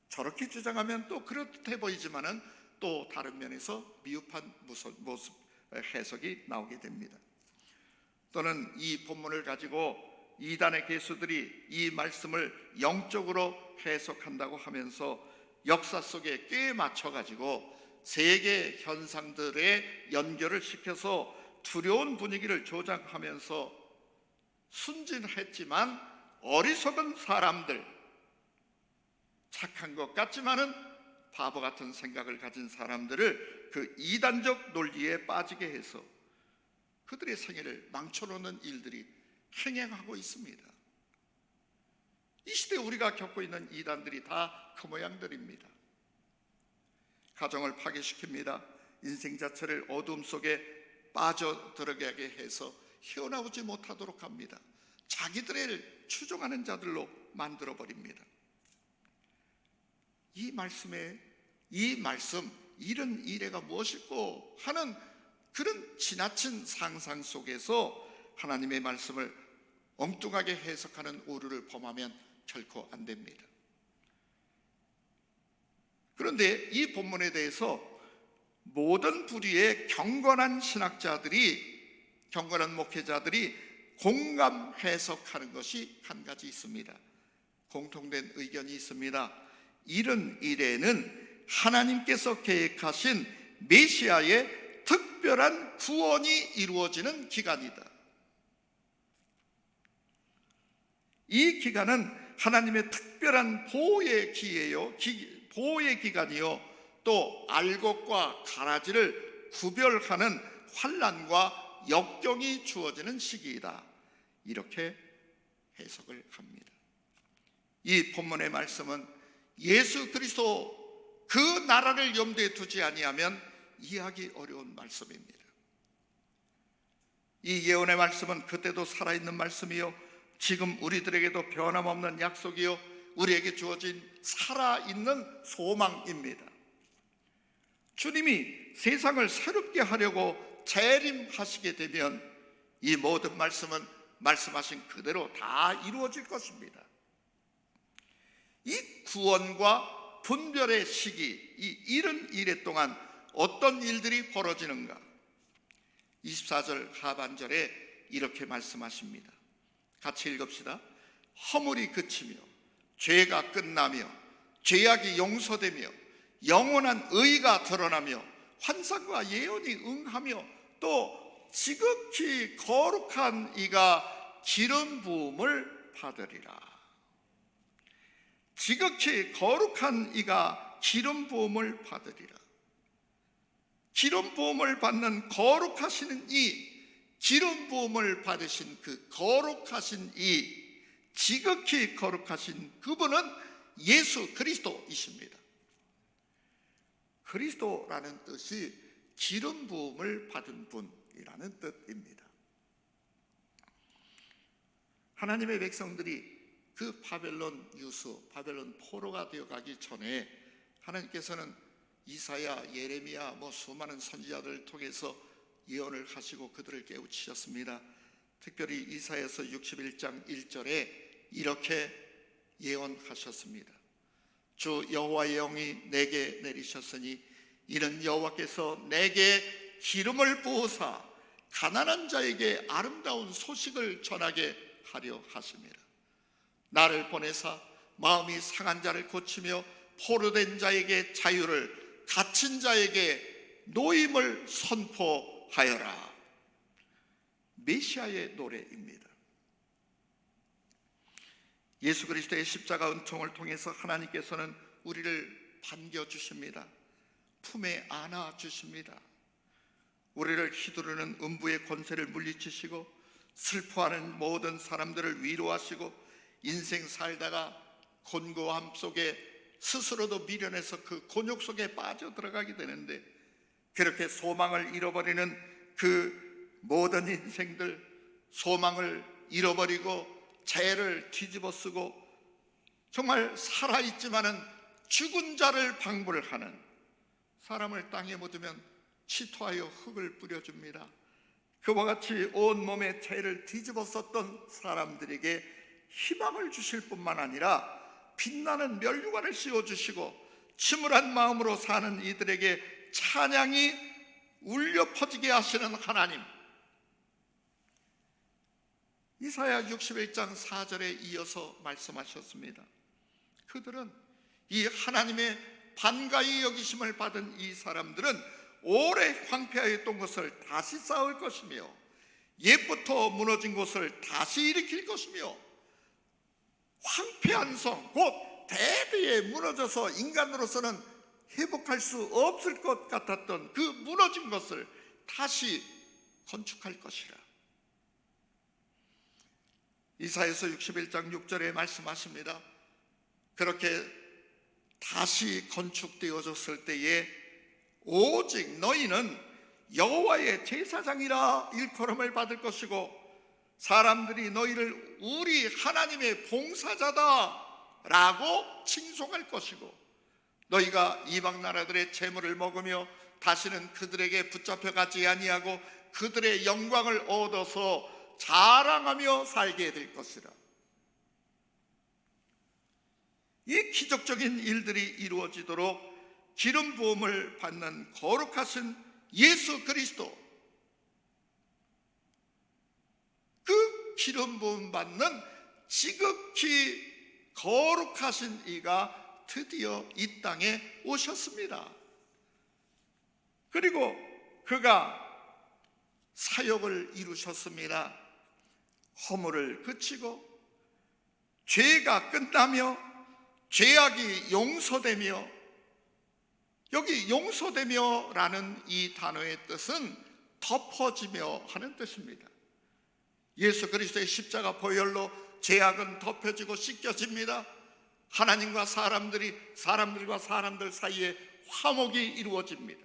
저렇게 주장하면 또 그럴듯해 보이지만은 또 다른 면에서 미흡한 모습 해석이 나오게 됩니다. 또는 이 본문을 가지고 이단의 개수들이 이 말씀을 영적으로 해석한다고 하면서 역사 속에 꽤 맞춰가지고 세계 현상들에 연결을 시켜서 두려운 분위기를 조장하면서 순진했지만 어리석은 사람들, 착한 것 같지만은 바보 같은 생각을 가진 사람들을 그 이단적 논리에 빠지게 해서 그들의 생애를 망쳐놓는 일들이 행행하고 있습니다. 이 시대에 우리가 겪고 있는 이단들이 다 그 모양들입니다. 가정을 파괴시킵니다. 인생 자체를 어둠 속에 빠져들어가게 해서 헤어나오지 못하도록 합니다. 자기들을 추종하는 자들로 만들어버립니다. 이 말씀 이런 이래가 무엇일꼬 하는 그런 지나친 상상 속에서 하나님의 말씀을 엉뚱하게 해석하는 오류를 범하면 결코 안 됩니다. 그런데 이 본문에 대해서 모든 부류의 경건한 신학자들이, 경건한 목회자들이 공감 해석하는 것이 한 가지 있습니다. 공통된 의견이 있습니다. 이런 일에는 하나님께서 계획하신 메시아의 특별한 구원이 이루어지는 기간이다. 이 기간은 하나님의 특별한 보호의 기회요, 보호의 기간이요, 또 알곡과 가라지를 구별하는 환난과 역경이 주어지는 시기이다. 이렇게 해석을 합니다. 이 본문의 말씀은 예수 그리스도 그 나라를 염두에 두지 아니하면 이해하기 어려운 말씀입니다. 이 예언의 말씀은 그때도 살아있는 말씀이요, 지금 우리들에게도 변함없는 약속이요, 우리에게 주어진 살아있는 소망입니다. 주님이 세상을 새롭게 하려고 재림하시게 되면 이 모든 말씀은 말씀하신 그대로 다 이루어질 것입니다. 이 구원과 분별의 시기, 이 이른 이래 동안 어떤 일들이 벌어지는가? 24절 하반절에 이렇게 말씀하십니다. 같이 읽읍시다. 허물이 그치며 죄가 끝나며 죄악이 용서되며 영원한 의가 드러나며 환상과 예언이 응하며 또 지극히 거룩한 이가 기름 부음을 받으리라. 지극히 거룩한 이가 기름 부음을 받으리라. 기름 부음을 받는 거룩하시는 이, 기름 부음을 받으신 그 거룩하신 이, 지극히 거룩하신 그분은 예수 그리스도이십니다. 그리스도라는 뜻이 기름 부음을 받은 분이라는 뜻입니다. 하나님의 백성들이 그 바벨론 유수, 바벨론 포로가 되어가기 전에 하나님께서는 이사야, 예레미야, 수많은 선지자들을 통해서 예언을 하시고 그들을 깨우치셨습니다. 특별히 이사야서 61장 1절에 이렇게 예언하셨습니다. 주 여호와의 영이 내게 내리셨으니 이는 여호와께서 내게 기름을 부으사 가난한 자에게 아름다운 소식을 전하게 하려 하심이라. 나를 보내사 마음이 상한 자를 고치며 포로된 자에게 자유를, 갇힌 자에게 노임을 선포하여라. 메시아의 노래입니다. 예수 그리스도의 십자가 은총을 통해서 하나님께서는 우리를 반겨주십니다. 품에 안아주십니다. 우리를 휘두르는 음부의 권세를 물리치시고 슬퍼하는 모든 사람들을 위로하시고 인생 살다가 곤고함 속에 스스로도 미련해서 그 곤욕 속에 빠져들어가게 되는데, 그렇게 소망을 잃어버리는 그 모든 인생들, 소망을 잃어버리고 죄를 뒤집어쓰고 정말 살아있지만은 죽은 자를 방불하는 사람을 땅에 묻으면 치토하여 흙을 뿌려줍니다. 그와 같이 온몸에 죄를 뒤집어썼던 사람들에게 희망을 주실 뿐만 아니라 빛나는 면류관을 씌워주시고 침울한 마음으로 사는 이들에게 찬양이 울려 퍼지게 하시는 하나님. 이사야 61장 4절에 이어서 말씀하셨습니다. 그들은, 이 하나님의 반가이 여기심을 받은 이 사람들은 오래 황폐하였던 것을 다시 쌓을 것이며 옛부터 무너진 곳을 다시 일으킬 것이며 황폐한 성, 곧 대대에 무너져서 인간으로서는 회복할 수 없을 것 같았던 그 무너진 것을 다시 건축할 것이라. 이사야서 61장 6절에 말씀하십니다. 그렇게 다시 건축되어졌을 때에 오직 너희는 여호와의 제사장이라 일컬음을 받을 것이고 사람들이 너희를 우리 하나님의 봉사자다 라고 칭송할 것이고 너희가 이방 나라들의 재물을 먹으며 다시는 그들에게 붙잡혀 가지 아니하고 그들의 영광을 얻어서 자랑하며 살게 될 것이라. 이 기적적인 일들이 이루어지도록 기름 부음을 받는 거룩하신 예수 그리스도, 그 기름 부음 받는 지극히 거룩하신 이가 드디어 이 땅에 오셨습니다. 그리고 그가 사역을 이루셨습니다. 허물을 그치고 죄가 끝나며 죄악이 용서되며, 여기 용서되며 라는 이 단어의 뜻은 덮어지며 하는 뜻입니다. 예수 그리스도의 십자가 보혈로 죄악은 덮여지고 씻겨집니다. 하나님과 사람들과 사람들 사이에 화목이 이루어집니다.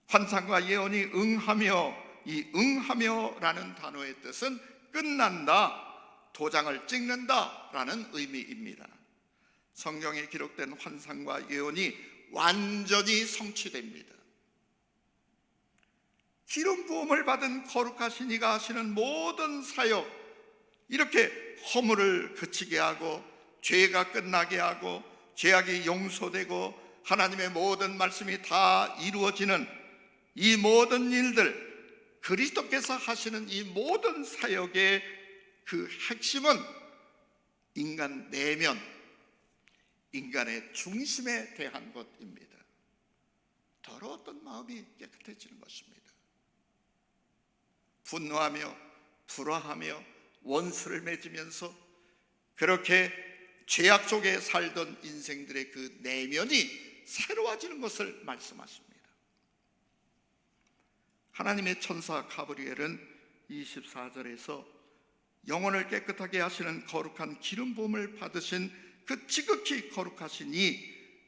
환상과 예언이 응하며, 이 응하며라는 단어의 뜻은 끝난다, 도장을 찍는다 라는 의미입니다. 성경에 기록된 환상과 예언이 완전히 성취됩니다. 기름 부음을 받은 거룩하신 이가 하시는 모든 사역, 이렇게 허물을 그치게 하고 죄가 끝나게 하고 죄악이 용서되고 하나님의 모든 말씀이 다 이루어지는 이 모든 일들, 그리스도께서 하시는 이 모든 사역의 그 핵심은 인간 내면, 인간의 중심에 대한 것입니다. 더러웠던 마음이 깨끗해지는 것입니다. 분노하며 불화하며 원수를 맺으면서 그렇게 죄악 속에 살던 인생들의 그 내면이 새로워지는 것을 말씀하십니다. 하나님의 천사 가브리엘은 24절에서 영혼을 깨끗하게 하시는 거룩한 기름 부음을 받으신 그 지극히 거룩하신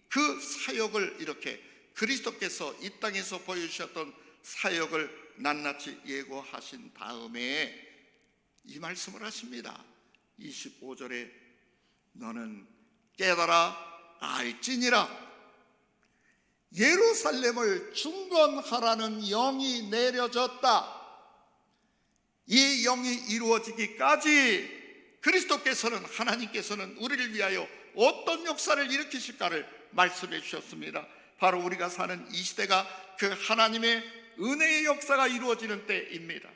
그 사역을, 이렇게 그리스도께서 이 땅에서 보여주셨던 사역을 낱낱이 예고하신 다음에 이 말씀을 하십니다. 25절에 너는 깨달아 알지니라. 예루살렘을 중건하라는 영이 내려졌다. 이 영이 이루어지기까지 그리스도께서는, 하나님께서는 우리를 위하여 어떤 역사를 일으키실까를 말씀해 주셨습니다. 바로 우리가 사는 이 시대가 그 하나님의 은혜의 역사가 이루어지는 때입니다.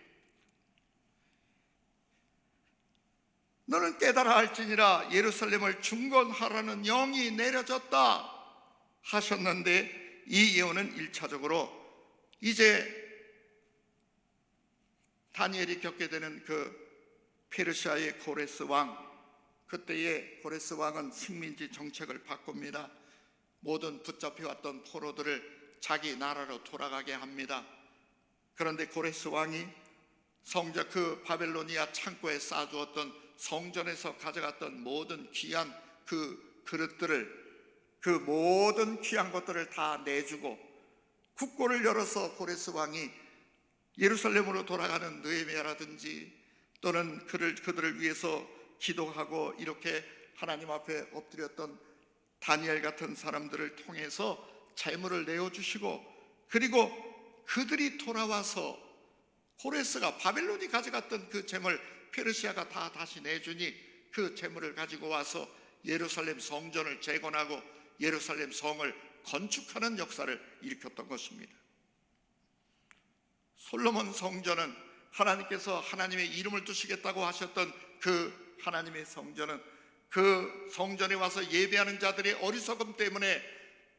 너는 깨달아 알지니라. 예루살렘을 중건하라는 영이 내려졌다 하셨는데, 이 예언은 1차적으로 이제 다니엘이 겪게 되는 그 페르시아의 고레스 왕, 그때의 고레스 왕은 식민지 정책을 바꿉니다. 모든 붙잡혀왔던 포로들을 자기 나라로 돌아가게 합니다. 그런데 고레스 왕이 성전, 그 바벨로니아 창고에 쌓아두었던 성전에서 가져갔던 모든 귀한 그 그릇들을, 그 모든 귀한 것들을 다 내주고 국고를 열어서 고레스 왕이 예루살렘으로 돌아가는 느헤미야라든지 또는 그들을 위해서 기도하고 이렇게 하나님 앞에 엎드렸던 다니엘 같은 사람들을 통해서 재물을 내어주시고, 그리고 그들이 돌아와서 고레스가 바벨론이 가져갔던 그 재물 페르시아가 다 다시 내주니 그 재물을 가지고 와서 예루살렘 성전을 재건하고 예루살렘 성을 건축하는 역사를 일으켰던 것입니다. 솔로몬 성전은 하나님께서 하나님의 이름을 두시겠다고 하셨던 그 하나님의 성전은 그 성전에 와서 예배하는 자들의 어리석음 때문에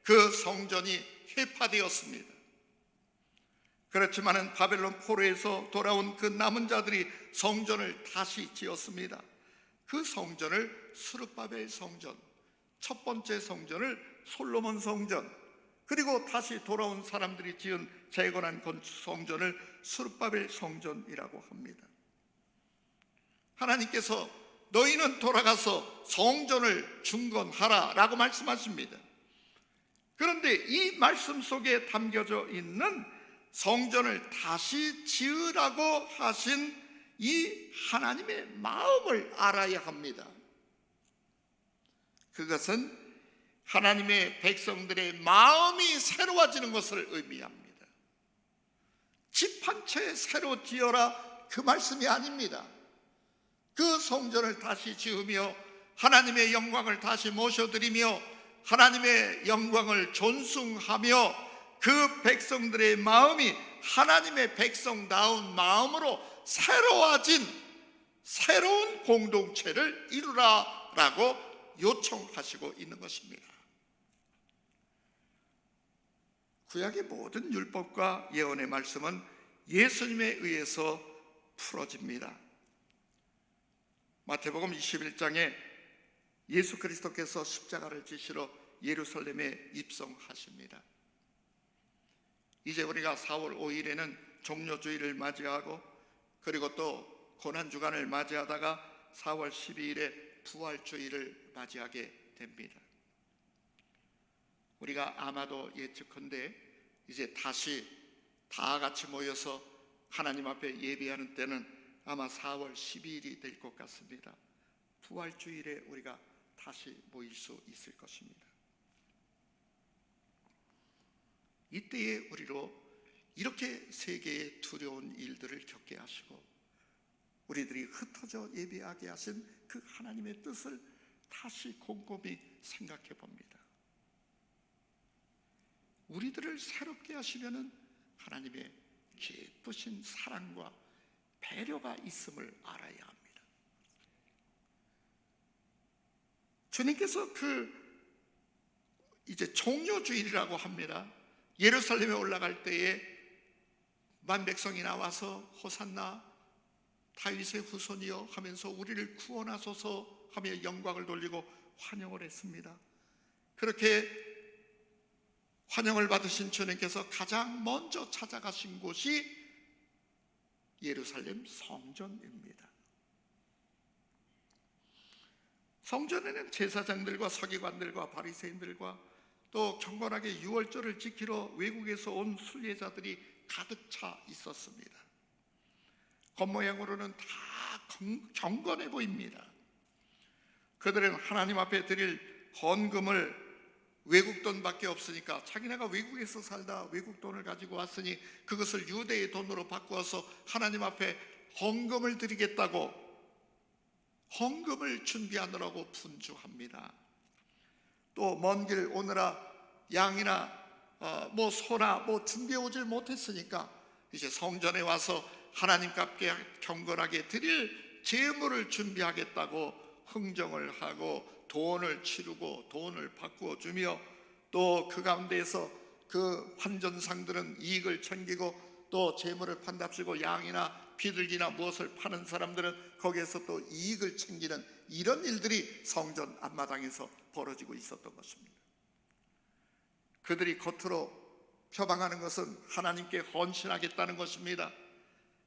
그 성전이 회파되었습니다. 그렇지만은 바벨론 포로에서 돌아온 그 남은 자들이 성전을 다시 지었습니다. 그 성전을 스룹바벨 성전, 첫 번째 성전을 솔로몬 성전, 그리고 다시 돌아온 사람들이 지은 재건한 성전을 스룹바벨 성전이라고 합니다. 하나님께서 너희는 돌아가서 성전을 중건하라 라고 말씀하십니다. 그런데 이 말씀 속에 담겨져 있는 성전을 다시 지으라고 하신 이 하나님의 마음을 알아야 합니다. 그것은 하나님의 백성들의 마음이 새로워지는 것을 의미합니다. 집 한 채 새로 지어라, 그 말씀이 아닙니다. 그 성전을 다시 지으며 하나님의 영광을 다시 모셔드리며 하나님의 영광을 존숭하며 그 백성들의 마음이 하나님의 백성다운 마음으로 새로워진 새로운 공동체를 이루라라고 요청하시고 있는 것입니다. 구약의 모든 율법과 예언의 말씀은 예수님에 의해서 풀어집니다. 마태복음 21장에 예수 그리스도께서 십자가를 지시러 예루살렘에 입성하십니다. 이제 우리가 4월 5일에는 종료주일을 맞이하고 그리고 또 고난주간을 맞이하다가 4월 12일에 부활주일을 맞이하게 됩니다. 우리가 아마도 예측컨대 이제 다시 다 같이 모여서 하나님 앞에 예배하는 때는 아마 4월 12일이 될 것 같습니다. 부활주일에 우리가 다시 모일 수 있을 것입니다. 이때에 우리로 이렇게 세계의 두려운 일들을 겪게 하시고 우리들이 흩어져 예배하게 하신 그 하나님의 뜻을 다시 곰곰이 생각해 봅니다. 우리들을 새롭게 하시려는 하나님의 기쁘신 사랑과 배려가 있음을 알아야 합니다. 주님께서 이제 종료주일이라고 합니다. 예루살렘에 올라갈 때에 만 백성이 나와서 호산나 다윗의 후손이여 하면서 우리를 구원하소서 하며 영광을 돌리고 환영을 했습니다. 그렇게 환영을 받으신 주님께서 가장 먼저 찾아가신 곳이 예루살렘 성전입니다. 성전에는 제사장들과 서기관들과 바리새인들과 또 경건하게 유월절을 지키러 외국에서 온 순례자들이 가득 차 있었습니다. 겉모양으로는 다 경건해 보입니다. 그들은 하나님 앞에 드릴 헌금을 외국 돈밖에 없으니까 자기네가 외국에서 살다 외국 돈을 가지고 왔으니 그것을 유대의 돈으로 바꾸어서 하나님 앞에 헌금을 드리겠다고 헌금을 준비하느라고 분주합니다. 또 먼 길 오느라 양이나 소나 준비해 오질 못했으니까 이제 성전에 와서 하나님께 경건하게 드릴 제물을 준비하겠다고 흥정을 하고 돈을 치르고 돈을 바꾸어 주며 또 그 가운데에서 그 환전상들은 이익을 챙기고 또 제물을 판답시고 양이나 비둘기나 무엇을 파는 사람들은 거기에서 또 이익을 챙기는 이런 일들이 성전 앞마당에서 벌어지고 있었던 것입니다. 그들이 겉으로 표방하는 것은 하나님께 헌신하겠다는 것입니다.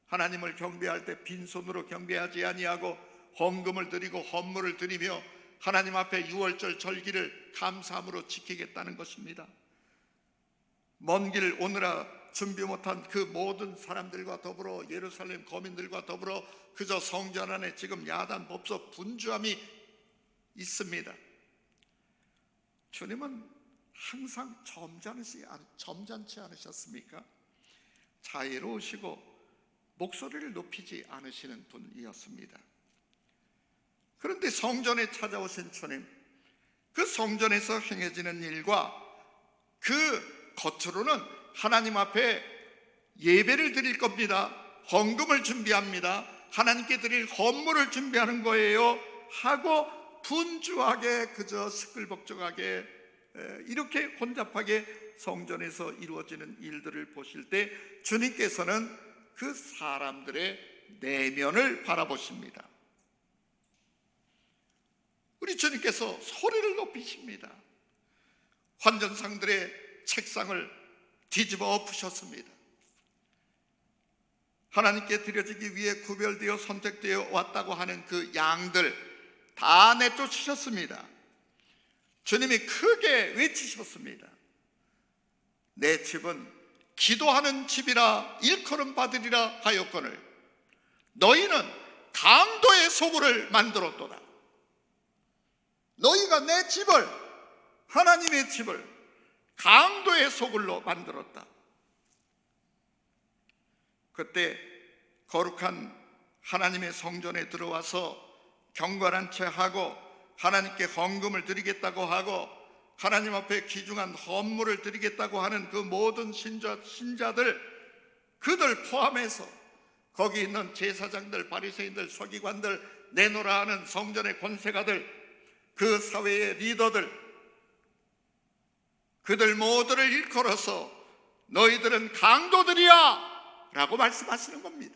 하나님을 경배할 때 빈손으로 경배하지 아니하고 헌금을 드리고 헌물을 드리며 하나님 앞에 유월절 절기를 감사함으로 지키겠다는 것입니다. 먼 길 오느라 준비 못한 그 모든 사람들과 더불어 예루살렘 거민들과 더불어 그저 성전 안에 지금 야단 법석 분주함이 있습니다. 주님은 항상 점잖지 않으셨습니까? 자애로우시고 목소리를 높이지 않으시는 분이었습니다. 그런데 성전에 찾아오신 주님, 그 성전에서 행해지는 일과 그 겉으로는 하나님 앞에 예배를 드릴 겁니다. 헌금을 준비합니다. 하나님께 드릴 헌물을 준비하는 거예요 하고 분주하게 그저 시끌벅적하게 이렇게 혼잡하게 성전에서 이루어지는 일들을 보실 때 주님께서는 그 사람들의 내면을 바라보십니다. 우리 주님께서 소리를 높이십니다. 환전상들의 책상을 뒤집어 엎으셨습니다. 하나님께 드려지기 위해 구별되어 선택되어 왔다고 하는 그 양들 다 내쫓으셨습니다. 주님이 크게 외치셨습니다. 내 집은 기도하는 집이라 일컬음 받으리라 하였거늘 너희는 강도의 소굴을 만들었도다. 너희가 내 집을, 하나님의 집을 강도의 소굴로 만들었다. 그때 거룩한 하나님의 성전에 들어와서 경건한 채 하고 하나님께 헌금을 드리겠다고 하고 하나님 앞에 귀중한 헌물을 드리겠다고 하는 그 모든 신자들, 그들 포함해서 거기 있는 제사장들, 바리새인들, 서기관들, 내노라 하는 성전의 권세가들, 그 사회의 리더들, 그들 모두를 일컬어서 너희들은 강도들이야 라고 말씀하시는 겁니다.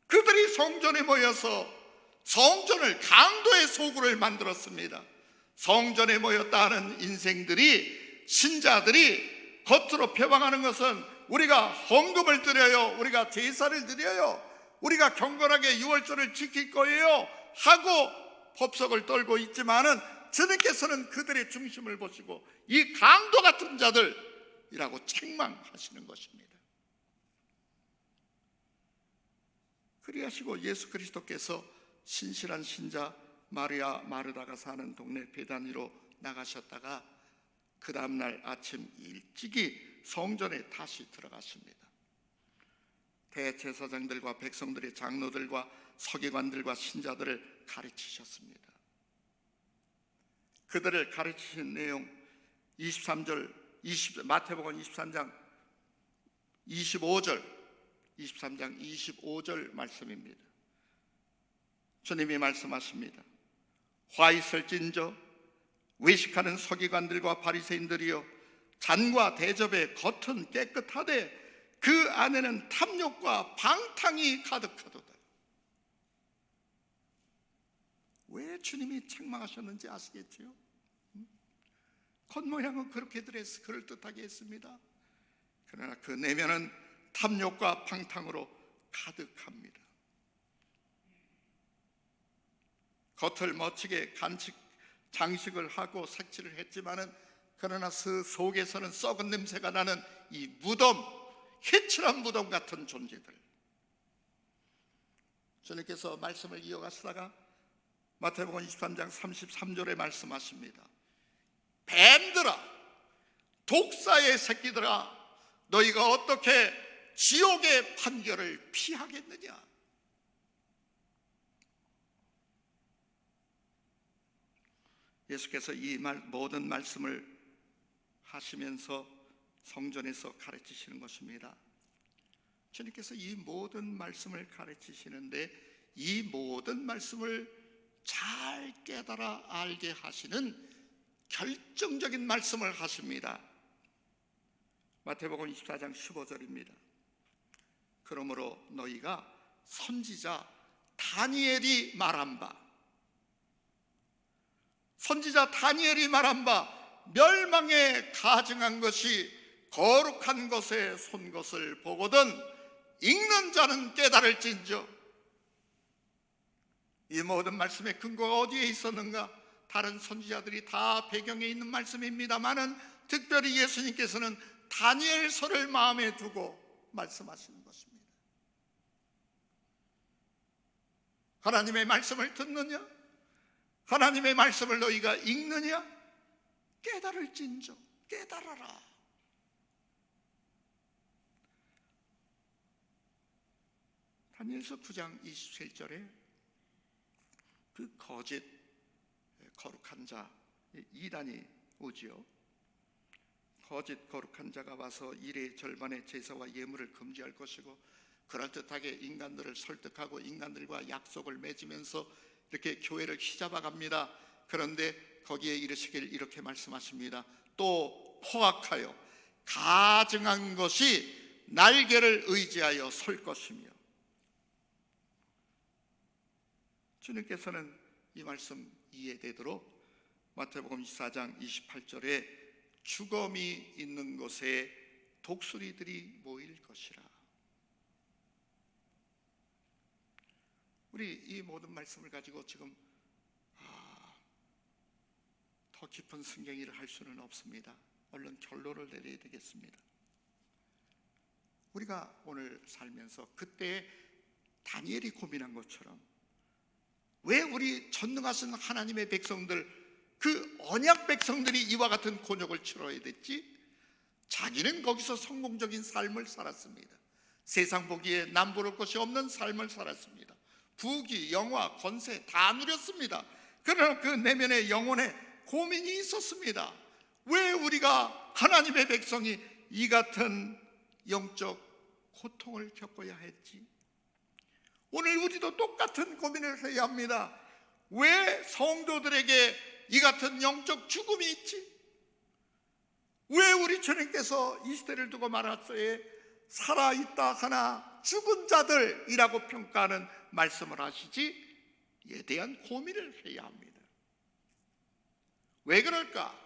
그들이 성전에 모여서 성전을 강도의 소굴을 만들었습니다. 성전에 모였다 하는 인생들이, 신자들이 겉으로 표방하는 것은 우리가 헌금을 드려요, 우리가 제사를 드려요, 우리가 경건하게 유월절을 지킬 거예요 하고 법석을 떨고 있지만은 주님께서는 그들의 중심을 보시고 이 강도 같은 자들이라고 책망하시는 것입니다. 그리하시고 예수 그리스도께서 신실한 신자 마리아 마르다가 사는 동네 베다니로 나가셨다가 그 다음날 아침 일찍이 성전에 다시 들어가십니다. 대제사장들과 백성들의 장로들과 서기관들과 신자들을 가르치셨습니다. 그들을 가르치신 내용 23절, 마태복음 23장 25절, 23장 25절 말씀입니다. 주님이 말씀하십니다. 화 있을진저 외식하는 서기관들과 바리새인들이여, 잔과 대접의 겉은 깨끗하되 그 안에는 탐욕과 방탕이 가득하도다. 왜 주님이 책망하셨는지 아시겠지요? 겉모양은 그렇게 그럴듯하게 했습니다. 그러나 그 내면은 탐욕과 방탕으로 가득합니다. 겉을 멋지게 장식을 하고 색칠을 했지만은 그러나 그 속에서는 썩은 냄새가 나는 이 무덤, 해칠한 무덤 같은 존재들. 주님께서 말씀을 이어가시다가 마태복음 23장 33절에 말씀하십니다. 뱀들아, 독사의 새끼들아, 너희가 어떻게 지옥의 판결을 피하겠느냐? 예수께서 이 모든 말씀을 하시면서 성전에서 가르치시는 것입니다. 주님께서 이 모든 말씀을 가르치시는데 이 모든 말씀을 잘 깨달아 알게 하시는 결정적인 말씀을 하십니다. 마태복음 24장 15절입니다. 그러므로 너희가 선지자 다니엘이 말한 바, 선지자 다니엘이 말한 바 멸망에 가증한 것이 거룩한 것에 손 것을 보거든 읽는 자는 깨달을진저. 이 모든 말씀의 근거가 어디에 있었는가? 다른 선지자들이 다 배경에 있는 말씀입니다만은 특별히 예수님께서는 다니엘서를 마음에 두고 말씀하시는 것입니다. 하나님의 말씀을 듣느냐? 하나님의 말씀을 너희가 읽느냐? 깨달을진저, 깨달아라. 다니엘서 9장 27절에 그 거짓 거룩한 자 이단이 오지요. 거짓 거룩한 자가 와서 일의 절반의 제사와 예물을 금지할 것이고 그럴듯하게 인간들을 설득하고 인간들과 약속을 맺으면서 이렇게 교회를 휘잡아 갑니다. 그런데 거기에 이르시길 이렇게 말씀하십니다. 또 포악하여 가증한 것이 날개를 의지하여 설 것이며. 주님께서는 이 말씀 이해되도록 마태복음 24장 28절에 죽음이 있는 곳에 독수리들이 모일 것이라. 우리 이 모든 말씀을 가지고 지금 더 깊은 승경이를 할 수는 없습니다. 얼른 결론을 내려야 되겠습니다. 우리가 오늘 살면서 그때 다니엘이 고민한 것처럼 왜 우리 전능하신 하나님의 백성들, 그 언약 백성들이 이와 같은 곤욕을 치러야 됐지? 자기는 거기서 성공적인 삶을 살았습니다. 세상 보기에 남부를 것이 없는 삶을 살았습니다. 부귀, 영화, 권세 다 누렸습니다. 그러나 그 내면의 영혼에 고민이 있었습니다. 왜 우리가 하나님의 백성이 이 같은 영적 고통을 겪어야 했지? 오늘 우리도 똑같은 고민을 해야 합니다. 왜 성도들에게 이 같은 영적 죽음이 있지? 왜 우리 주님께서 이 시대를 두고 말하사에 살아있다 하나 죽은 자들이라고 평가하는 말씀을 하시지? 이에 대한 고민을 해야 합니다. 왜 그럴까?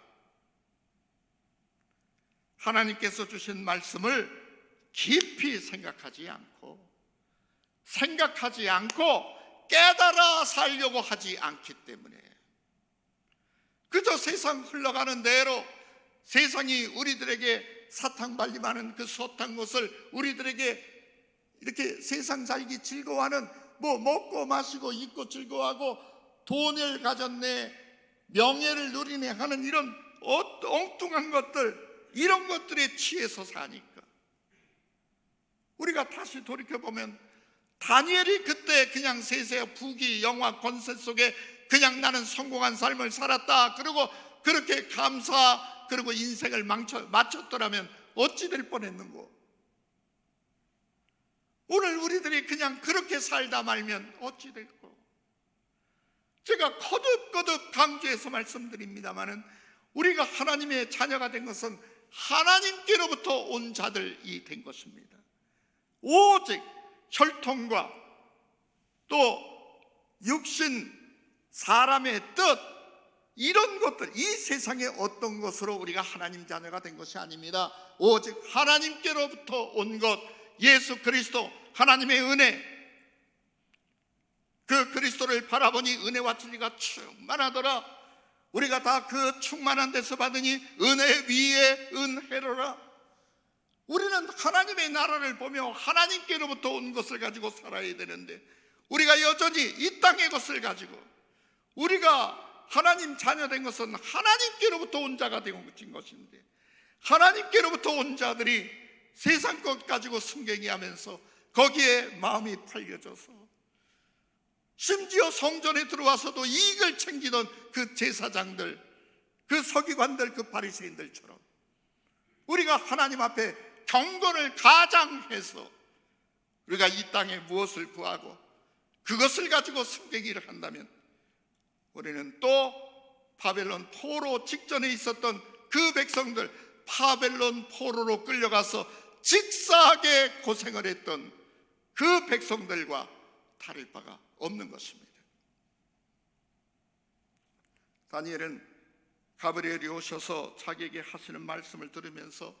하나님께서 주신 말씀을 깊이 생각하지 않고 깨달아 살려고 하지 않기 때문에, 그저 세상 흘러가는 대로 세상이 우리들에게 사탕발림하는 그 숱한 것을 우리들에게 이렇게 세상 살기 즐거워하는, 뭐 먹고 마시고 입고 즐거워하고 돈을 가졌네, 명예를 누리네 하는 이런 엉뚱한 것들, 이런 것들에 취해서 사니까 우리가 다시 돌이켜보면 다니엘이 그때 그냥 세세 부귀 영화 권세 속에 그냥 나는 성공한 삶을 살았다, 그리고 그렇게 그리고 인생을 마쳤더라면 어찌 될 뻔했는고? 오늘 우리들이 그냥 그렇게 살다 말면 어찌 될꼬? 제가 거듭거듭 강조해서 말씀드립니다마는 우리가 하나님의 자녀가 된 것은 하나님께로부터 온 자들이 된 것입니다. 오직 혈통과 또 육신, 사람의 뜻, 이런 것들, 이 세상의 어떤 것으로 우리가 하나님 자녀가 된 것이 아닙니다. 오직 하나님께로부터 온 것, 예수 그리스도, 하나님의 은혜, 그 그리스도를 바라보니 은혜와 진리가 충만하더라. 우리가 다 그 충만한 데서 받으니 은혜 위에 은혜로라. 우리는 하나님의 나라를 보며 하나님께로부터 온 것을 가지고 살아야 되는데, 우리가 여전히 이 땅의 것을 가지고, 우리가 하나님 자녀된 것은 하나님께로부터 온 자가 된 것인데, 하나님께로부터 온 자들이 세상 것 가지고 승경이하면서 거기에 마음이 팔려져서, 심지어 성전에 들어와서도 이익을 챙기던 그 제사장들, 그 서기관들, 그 바리새인들처럼 우리가 하나님 앞에 경건을 가장해서 우리가 이 땅에 무엇을 구하고 그것을 가지고 승객일을 한다면, 우리는 또 바벨론 포로 직전에 있었던 그 백성들, 바벨론 포로로 끌려가서 직사하게 고생을 했던 그 백성들과 다를 바가 없는 것입니다. 다니엘은 가브리엘이 오셔서 자기에게 하시는 말씀을 들으면서,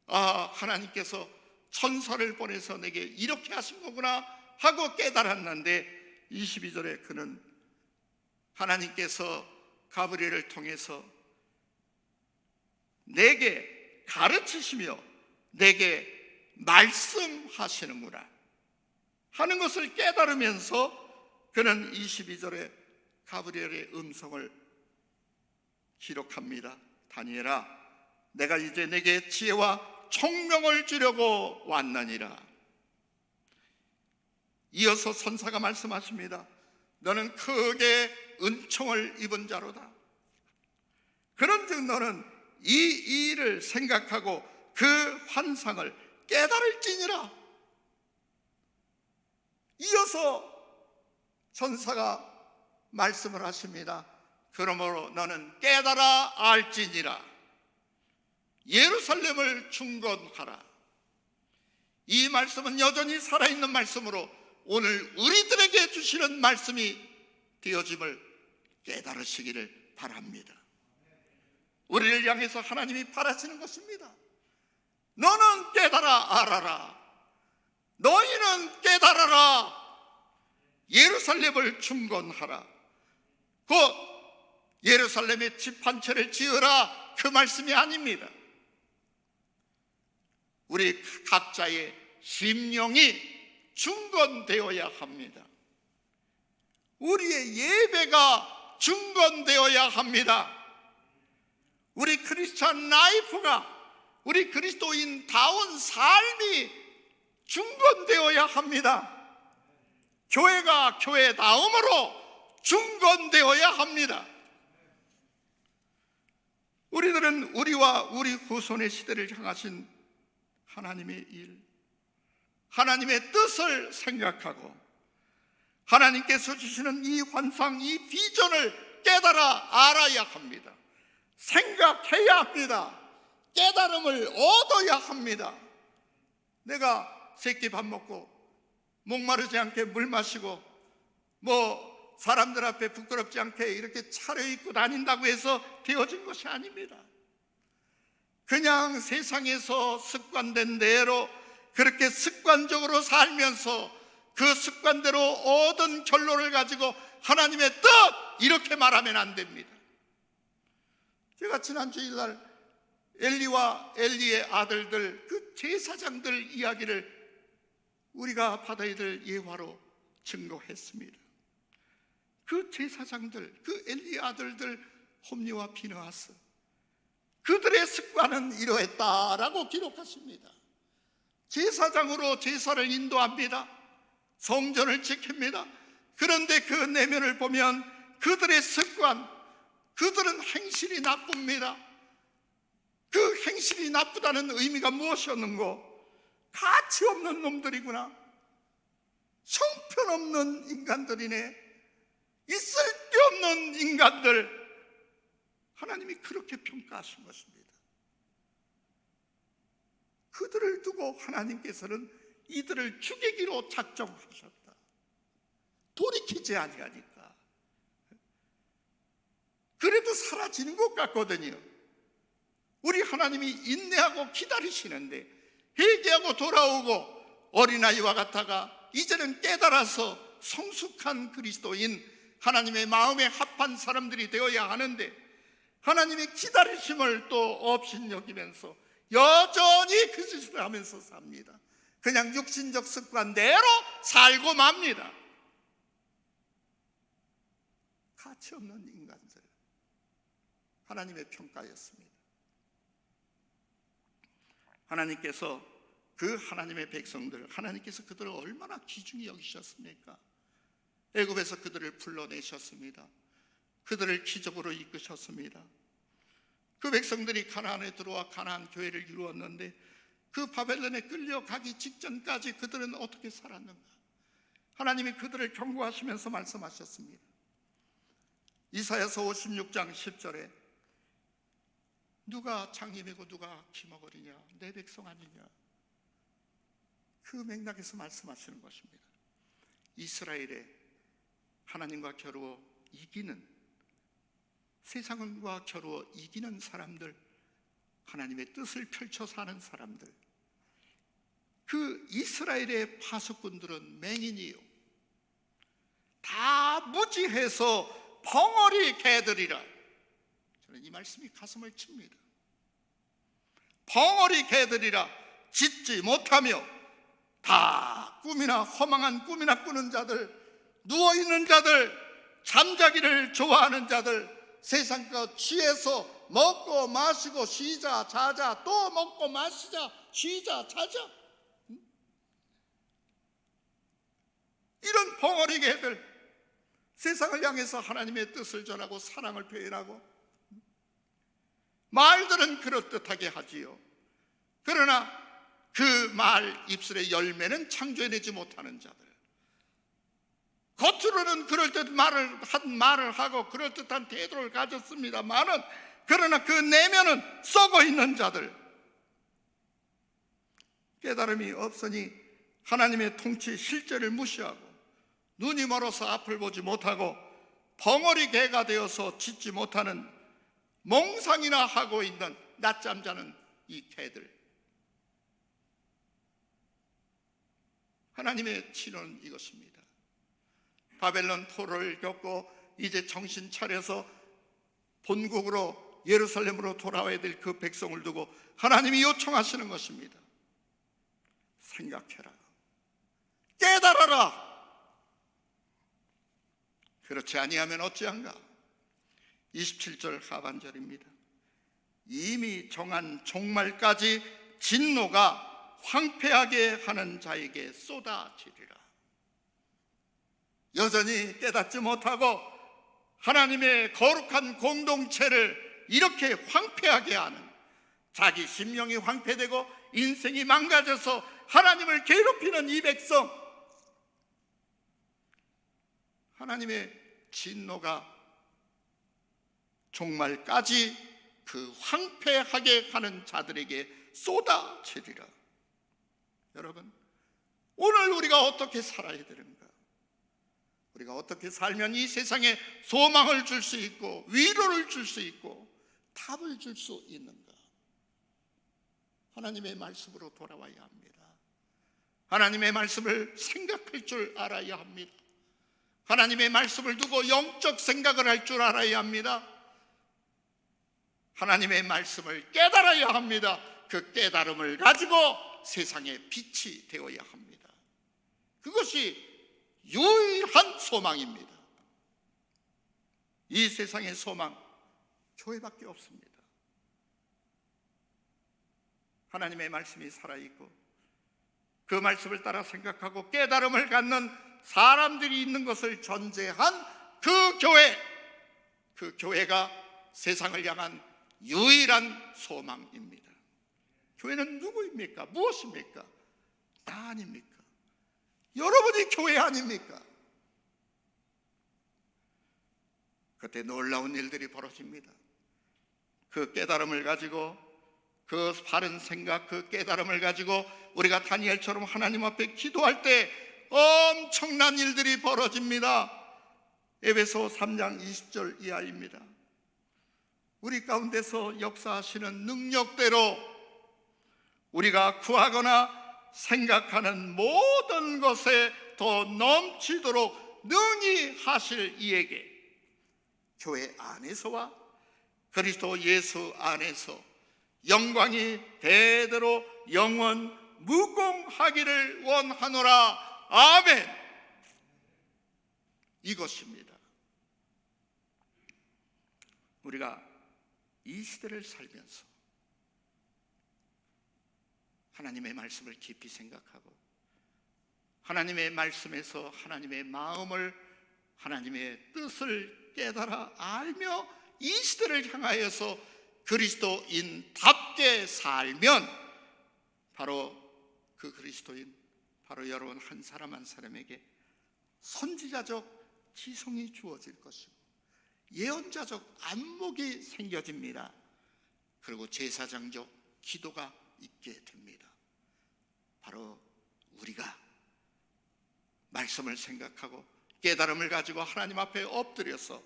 하나님께서 천사를 보내서 내게 이렇게 하신 거구나 하고 깨달았는데, 22절에 그는 하나님께서 가브리엘을 통해서 내게 가르치시며 내게 말씀하시는구나 하는 것을 깨달으면서 그는 22절에 가브리엘의 음성을 기록합니다. 다니엘아, 내가 이제 내게 지혜와 총명을 주려고 왔나니라. 이어서 선사가 말씀하십니다. 너는 크게 은총을 입은 자로다. 그런즉 너는 이 일을 생각하고 그 환상을 깨달을지니라. 이어서 천사가 말씀을 하십니다. 그러므로 너는 깨달아 알지니라. 예루살렘을 중건하라. 이 말씀은 여전히 살아있는 말씀으로 오늘 우리들에게 주시는 말씀이 되어짐을 깨달으시기를 바랍니다. 우리를 향해서 하나님이 바라시는 것입니다. 너는 깨달아 알아라. 너희는 깨달아라. 예루살렘을 중건하라. 곧 예루살렘에 집 한 채를 지으라, 그 말씀이 아닙니다. 우리 각자의 심령이 중건되어야 합니다. 우리의 예배가 중건되어야 합니다. 우리 크리스찬 라이프가, 우리 그리스도인다운 삶이 중건되어야 합니다. 교회가 교회다움으로 중건되어야 합니다. 우리들은 우리와 우리 후손의 시대를 향하신 하나님의 일, 하나님의 뜻을 생각하고 하나님께서 주시는 이 환상, 이 비전을 깨달아 알아야 합니다. 생각해야 합니다. 깨달음을 얻어야 합니다. 내가 새끼 밥 먹고 목마르지 않게 물 마시고 사람들 앞에 부끄럽지 않게 이렇게 차려입고 다닌다고 해서 되어진 것이 아닙니다. 그냥 세상에서 습관된 대로 그렇게 습관적으로 살면서 그 습관대로 얻은 결론을 가지고 하나님의 뜻 이렇게 말하면 안 됩니다. 제가 지난 주일날 엘리와 엘리의 아들들, 그 제사장들 이야기를 우리가 받아야 될 예화로 증거했습니다. 그 제사장들, 그 엘리의 아들들 홈리와 비느하스, 그들의 습관은 이러했다라고 기록하십니다. 제사장으로 제사를 인도합니다. 성전을 지킵니다. 그런데 그 내면을 보면 그들의 습관, 그들은 행실이 나쁩니다. 그 행실이 나쁘다는 의미가 무엇이었는고? 가치 없는 놈들이구나, 형편없는 인간들이네, 있을 데 없는 인간들, 하나님이 그렇게 평가하신 것입니다. 그들을 두고 하나님께서는 이들을 죽이기로 작정하셨다. 돌이키지 아니하니까. 그래도 사라지는 것 같거든요. 우리 하나님이 인내하고 기다리시는데 회개하고 돌아오고 어린아이와 같다가 이제는 깨달아서 성숙한 그리스도인, 하나님의 마음에 합한 사람들이 되어야 하는데 하나님의 기다리심을 또 업신여기면서 여전히 그 짓을 하면서 삽니다. 그냥 육신적 습관대로 살고 맙니다. 가치 없는 인간들, 하나님의 평가였습니다. 하나님께서 그 하나님의 백성들, 하나님께서 그들을 얼마나 귀중히 여기셨습니까? 애굽에서 그들을 불러내셨습니다. 그들을 기적으로 이끄셨습니다. 그 백성들이 가나안에 들어와 가나안 교회를 이루었는데 그 바벨론에 끌려가기 직전까지 그들은 어떻게 살았는가? 하나님이 그들을 경고하시면서 말씀하셨습니다. 이사야서 56장 10절에 누가 장님이고 누가 기먹으리냐, 내 백성 아니냐, 그 맥락에서 말씀하시는 것입니다. 이스라엘의 하나님과 겨루어 이기는, 세상과 겨루어 이기는 사람들, 하나님의 뜻을 펼쳐 사는 사람들, 그 이스라엘의 파수꾼들은 맹인이요, 다 무지해서 벙어리 개들이라. 저는 이 말씀이 가슴을 칩니다. 벙어리 개들이라, 짖지 못하며 다 꿈이나 허망한 꿈이나 꾸는 자들, 누워있는 자들, 잠자기를 좋아하는 자들, 세상과 취해서 먹고 마시고 쉬자 자자, 또 먹고 마시자 쉬자 자자, 이런 벙어리 개들, 세상을 향해서 하나님의 뜻을 전하고 사랑을 표현하고 말들은 그럴듯하게 하지요. 그러나 그 말 입술의 열매는 창조해내지 못하는 자들, 겉으로는 그럴듯한 말을 하고 그럴듯한 태도를 가졌습니다만은 그러나 그 내면은 썩어 있는 자들, 깨달음이 없으니 하나님의 통치 실제를 무시하고 눈이 멀어서 앞을 보지 못하고 벙어리 개가 되어서 짖지 못하는 몽상이나 하고 있는 낮잠 자는 이 개들, 하나님의 치료는 이것입니다. 바벨론 포로를 겪고 이제 정신 차려서 본국으로 예루살렘으로 돌아와야 될 그 백성을 두고 하나님이 요청하시는 것입니다. 생각해라, 깨달아라. 그렇지 아니하면 어찌한가? 27절 하반절입니다. 이미 정한 종말까지 진노가 황폐하게 하는 자에게 쏟아지리라. 여전히 깨닫지 못하고 하나님의 거룩한 공동체를 이렇게 황폐하게 하는, 자기 심령이 황폐되고 인생이 망가져서 하나님을 괴롭히는 이 백성, 하나님의 진노가 종말까지 그 황폐하게 하는 자들에게 쏟아지리라. 여러분, 오늘 우리가 어떻게 살아야 되는가? 우리가 어떻게 살면 이 세상에 소망을 줄 수 있고 위로를 줄 수 있고 답을 줄 수 있는가? 하나님의 말씀으로 돌아와야 합니다. 하나님의 말씀을 생각할 줄 알아야 합니다. 하나님의 말씀을 두고 영적 생각을 할 줄 알아야 합니다. 하나님의 말씀을 깨달아야 합니다. 그 깨달음을 가지고 세상에 빛이 되어야 합니다. 그것이 유일한 소망입니다. 이 세상의 소망, 교회밖에 없습니다. 하나님의 말씀이 살아있고 그 말씀을 따라 생각하고 깨달음을 갖는 사람들이 있는 것을 전제한 그 교회, 그 교회가 세상을 향한 유일한 소망입니다. 교회는 누구입니까? 무엇입니까? 나 아닙니까? 여러분이 교회 아닙니까? 그때 놀라운 일들이 벌어집니다. 그 깨달음을 가지고, 그 바른 생각, 그 깨달음을 가지고 우리가 다니엘처럼 하나님 앞에 기도할 때 엄청난 일들이 벌어집니다. 에베소 3장 20절 이하입니다. 우리 가운데서 역사하시는 능력대로 우리가 구하거나 생각하는 모든 것에 더 넘치도록 능히 하실 이에게 교회 안에서와 그리스도 예수 안에서 영광이 대대로 영원 무궁하기를 원하노라. 아멘. 이것입니다. 우리가 이 시대를 살면서 하나님의 말씀을 깊이 생각하고 하나님의 말씀에서 하나님의 마음을, 하나님의 뜻을 깨달아 알며 이 시대를 향하여서 그리스도인답게 살면 바로 그 그리스도인, 바로 여러분 한 사람 한 사람에게 선지자적 지성이 주어질 것이고 예언자적 안목이 생겨집니다. 그리고 제사장적 기도가 있게 됩니다. 바로 우리가 말씀을 생각하고 깨달음을 가지고 하나님 앞에 엎드려서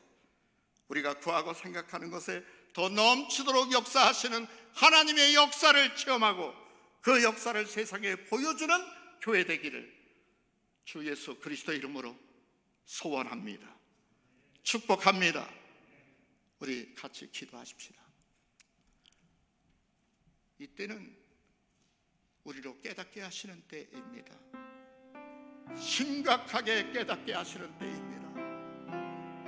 우리가 구하고 생각하는 것에 더 넘치도록 역사하시는 하나님의 역사를 체험하고 그 역사를 세상에 보여주는 교회 되기를 주 예수 그리스도 이름으로 소원합니다. 축복합니다. 우리 같이 기도하십시다. 이때는 우리로 깨닫게 하시는 때입니다. 심각하게 깨닫게 하시는 때입니다.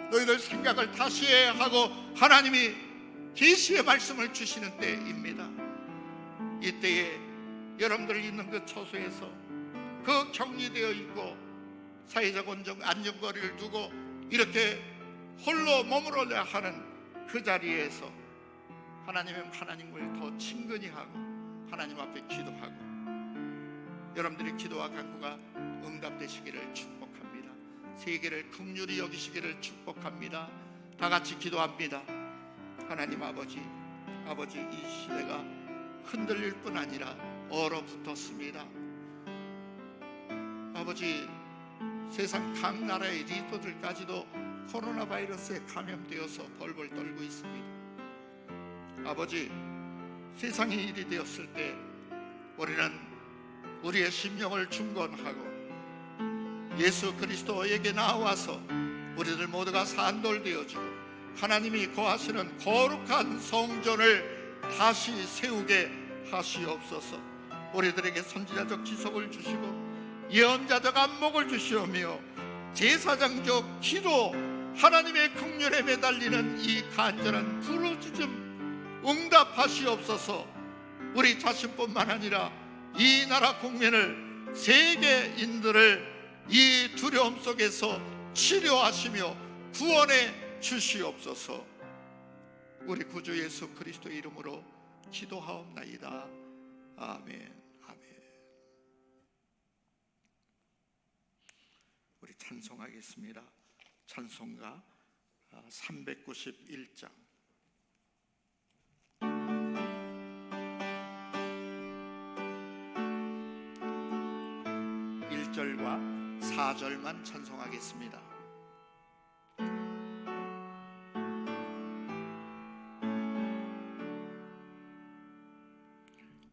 너희들 생각을 다시 해 하고 하나님이 계시의 말씀을 주시는 때입니다. 이때에 여러분들 있는 그 처소에서 그 격리되어 있고 사회적 안전거리를 두고 이렇게 홀로 머무르려 하는 그 자리에서 하나님을 더 친근히 하고 하나님 앞에 기도하고 여러분들의 기도와 간구가 응답되시기를 축복합니다. 세계를 긍휼히 여기시기를 축복합니다. 다 같이 기도합니다. 하나님 아버지, 이 시대가 흔들릴 뿐 아니라 얼어붙었습니다. 아버지, 세상 각 나라의 리더들까지도 코로나 바이러스에 감염되어서 벌벌 떨고 있습니다. 아버지, 세상이 일이 되었을 때 우리는 우리의 심령을 중건하고 예수 그리스도에게 나와서 우리들 모두가 산돌되어지고 하나님이 거하시는 거룩한 성전을 다시 세우게 하시옵소서. 우리들에게 선지자적 지속을 주시고 예언자적 안목을 주시오며 제사장적 기도, 하나님의 긍휼에 매달리는 이 간절한 부르짖음 응답하시옵소서. 우리 자신뿐만 아니라 이 나라 국민을, 세계인들을 이 두려움 속에서 치료하시며 구원해 주시옵소서. 우리 구주 예수 그리스도 이름으로 기도하옵나이다. 아멘. 아멘. 우리 찬송하겠습니다. 찬송가 391장. 1절과 4절만 찬송하겠습니다.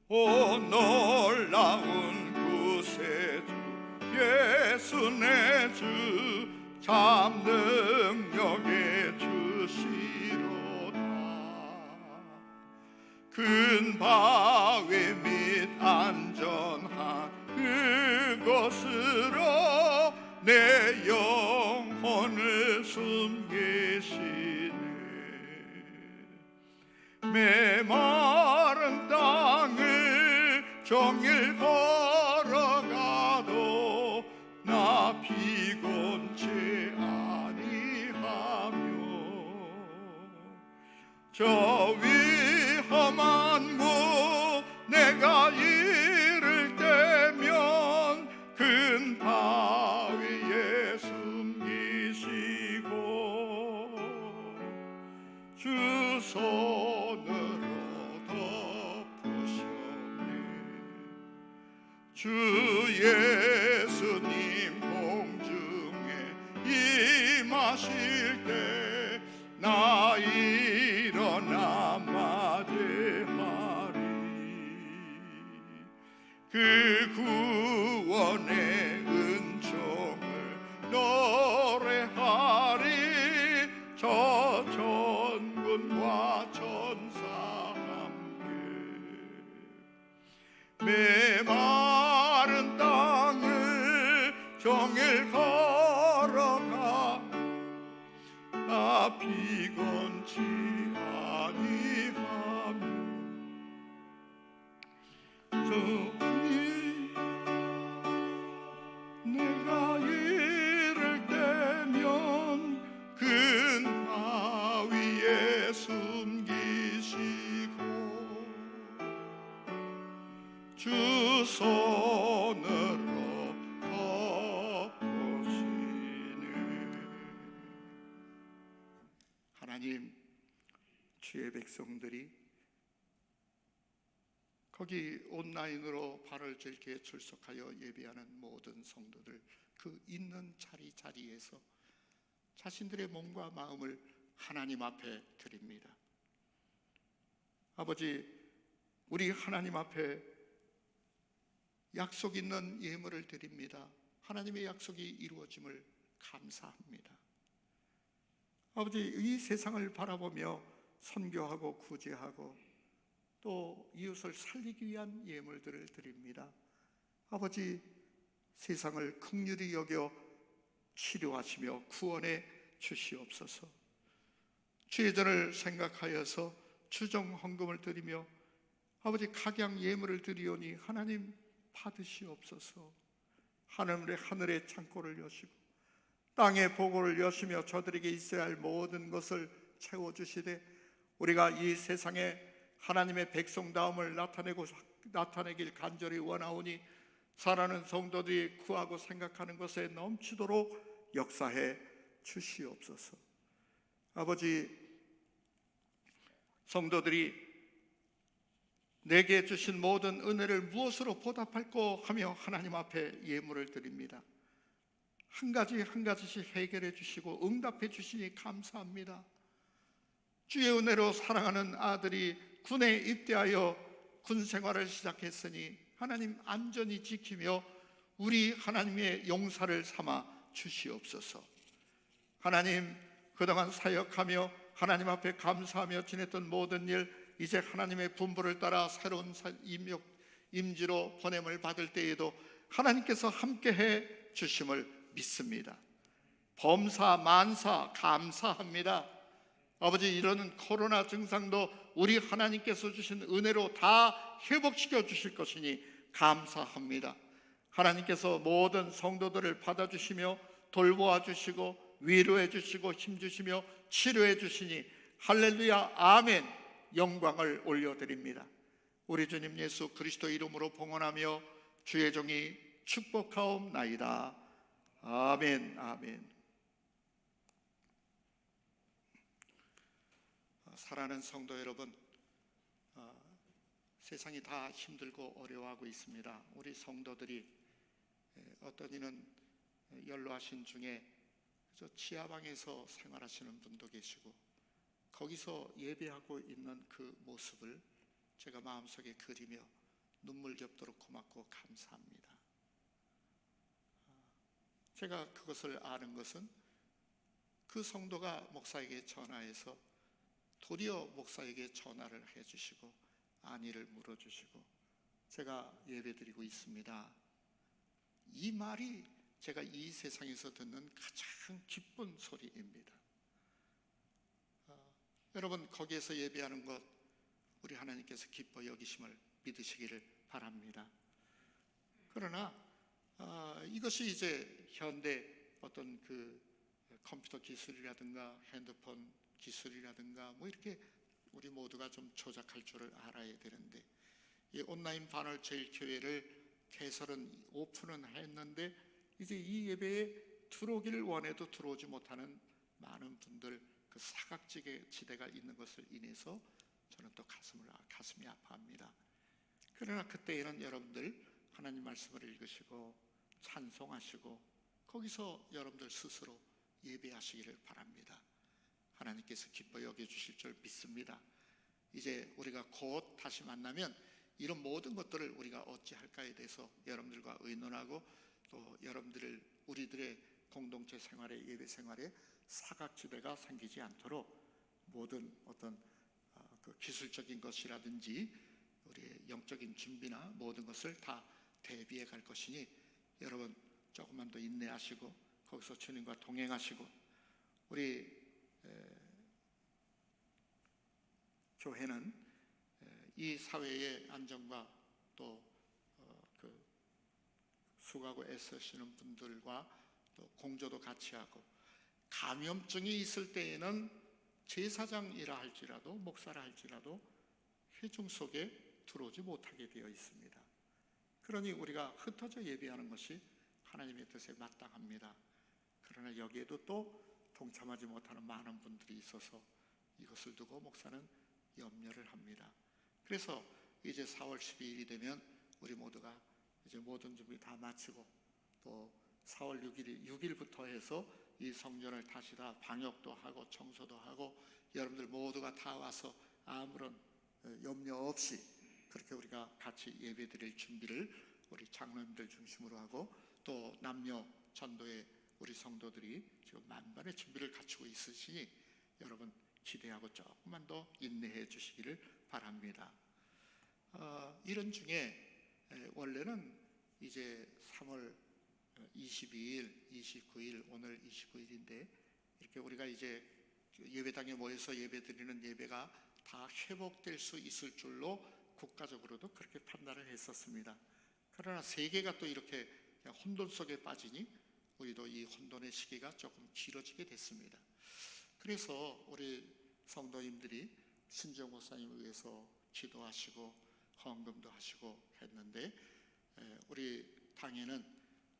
오 놀라운 구세주 예수 내 주 참 능력의 주시로다. 큰 바위 밑 안전한 그곳으로 내 영혼을 숨기시네. 메마른 땅을 종일 걸어가도 나 피곤치 아니하며 저 위험한 곳 내가 이를 때면 큰 바위에 숨기시고 주 손으로 덮으셨네. 주 예수님 공중에 임하실 때 나 일어나 맞이하리. 그 구원의 은총을 노래하리. 저 전군과 천사 함께 메마른 땅을 종일 걸어가 나 피곤치 아니하며 저기 내가 이를 때면 큰 바위에 숨기시고 주 손으로 덮으시네. 하나님, 주의 백성들이 거기 온라인으로 발을 들게 출석하여 예배하는 모든 성도들 그 있는 자리에서 자신들의 몸과 마음을 하나님 앞에 드립니다. 아버지, 우리 하나님 앞에 약속 있는 예물을 드립니다. 하나님의 약속이 이루어짐을 감사합니다. 아버지, 이 세상을 바라보며 선교하고 구제하고 또 이웃을 살리기 위한 예물들을 드립니다. 아버지, 세상을 긍휼히 여겨 치료하시며 구원해 주시옵소서. 주의 전을 생각하여서 주정 헌금을 드리며 아버지 각양 예물을 드리오니 하나님 받으시옵소서. 하늘의 창고를 여시고 땅의 보고를 여시며 저들에게 있어야 할 모든 것을 채워주시되 우리가 이 세상에 하나님의 백성다움을 나타내길 간절히 원하오니 사랑하는 성도들이 구하고 생각하는 것에 넘치도록 역사해 주시옵소서. 아버지, 성도들이 내게 주신 모든 은혜를 무엇으로 보답할까 하며 하나님 앞에 예물을 드립니다. 한 가지 한 가지씩 해결해 주시고 응답해 주시니 감사합니다. 주의 은혜로 사랑하는 아들이 군에 입대하여 군 생활을 시작했으니 하나님 안전히 지키며 우리 하나님의 용사를 삼아 주시옵소서. 하나님, 그동안 사역하며 하나님 앞에 감사하며 지냈던 모든 일, 이제 하나님의 분부를 따라 새로운 임지로 보냄을 받을 때에도 하나님께서 함께해 주심을 믿습니다. 범사 만사 감사합니다. 아버지, 이런 코로나 증상도 우리 하나님께서 주신 은혜로 다 회복시켜 주실 것이니 감사합니다. 하나님께서 모든 성도들을 받아주시며 돌보아 주시고 위로해 주시고 힘주시며 치료해 주시니 할렐루야 아멘, 영광을 올려드립니다. 우리 주님 예수 그리스도 이름으로 봉헌하며 주의 종이 축복하옵나이다. 아멘, 아멘. 사랑하는 성도 여러분, 세상이 다 힘들고 어려워하고 있습니다. 우리 성도들이 어떤 이는 연로하신 중에 저 지하방에서 생활하시는 분도 계시고 거기서 예배하고 있는 그 모습을 제가 마음속에 그리며 눈물 겹도록 고맙고 감사합니다. 제가 그것을 아는 것은 그 성도가 목사에게 전화해서 도리어 목사에게 전화를 해주시고 안위를 물어주시고 제가 예배드리고 있습니다. 이 말이 제가 이 세상에서 듣는 가장 기쁜 소리입니다. 여러분, 거기에서 예배하는 것 우리 하나님께서 기뻐 여기심을 믿으시기를 바랍니다. 그러나 이것이 이제 현대 어떤 그 컴퓨터 기술이라든가 핸드폰 기술이라든가 뭐 이렇게 우리 모두가 좀 조작할 줄을 알아야 되는데, 이 온라인 반월제일교회를 개설은 오픈은 했는데 이제 이 예배에 들어오기를 원해도 들어오지 못하는 많은 분들, 그 사각지대가 있는 것을 인해서 저는 또 가슴이 아파합니다. 그러나 그때에는 여러분들 하나님 말씀을 읽으시고 찬송하시고 거기서 여러분들 스스로 예배하시기를 바랍니다. 하나님께서 기뻐 여겨주실 줄 믿습니다. 이제 우리가 곧 다시 만나면 이런 모든 것들을 우리가 어찌할까에 대해서 여러분들과 의논하고 또 우리들의 공동체 생활에, 예배 생활에 사각지대가 생기지 않도록 모든 어떤 그 기술적인 것이라든지 우리의 영적인 준비나 모든 것을 다 대비해 갈 것이니 여러분 조금만 더 인내하시고 거기서 주님과 동행하시고, 우리 교회는 이 사회의 안정과 또 그 수고하고 애쓰시는 분들과 또 공조도 같이 하고, 감염증이 있을 때에는 제사장이라 할지라도 목사라 할지라도 회중 속에 들어오지 못하게 되어 있습니다. 그러니 우리가 흩어져 예배하는 것이 하나님의 뜻에 마땅합니다. 그러나 여기에도 또 동참하지 못하는 많은 분들이 있어서 이것을 두고 목사는 염려를 합니다. 그래서 이제 4월 12일이 되면 우리 모두가 이제 모든 준비 다 마치고 또 4월 6일부터 해서 이 성전을 다시 다 방역도 하고 청소도 하고 여러분들 모두가 다 와서 아무런 염려 없이 그렇게 우리가 같이 예배드릴 준비를 우리 장로님들 중심으로 하고 또 남녀 전도의 우리 성도들이 지금 만반의 준비를 갖추고 있으시니 여러분 기대하고 조금만 더 인내해 주시기를 바랍니다. 이런 중에 원래는 이제 3월 22일, 29일, 오늘 29일인데 이렇게 우리가 이제 예배당에 모여서 예배드리는 예배가 다 회복될 수 있을 줄로 국가적으로도 그렇게 판단을 했었습니다. 그러나 세계가 또 이렇게 혼돈 속에 빠지니 우리도 이 혼돈의 시기가 조금 길어지게 됐습니다. 그래서 우리 성도님들이 신지영 목사님을 위해서 기도하시고 헌금도 하시고 했는데 우리 당에는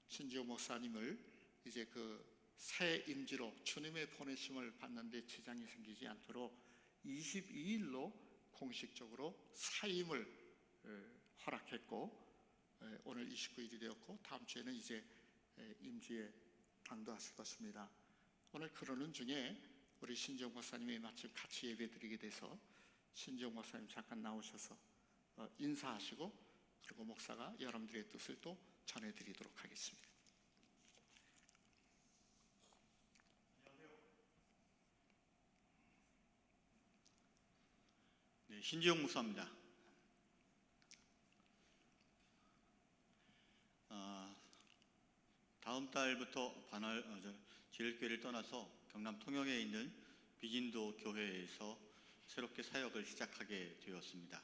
신지영 목사님을 이제 그 새 임지로 주님의 보내심을 받는데 지장이 생기지 않도록 22일로 공식적으로 사임을 허락했고 오늘 29일이 되었고 다음 주에는 이제 임지에 당도하실 것입니다. 오늘 그러는 중에 우리 신지영 목사님이 마침 같이 예배드리게 돼서 신지영 목사님 잠깐 나오셔서 인사하시고 그리고 목사가 여러분들의 뜻을 또 전해드리도록 하겠습니다. 네, 신지영 목사입니다. 다음 달부터 제일교회를 떠나서 경남 통영에 있는 비진도 교회에서 새롭게 사역을 시작하게 되었습니다.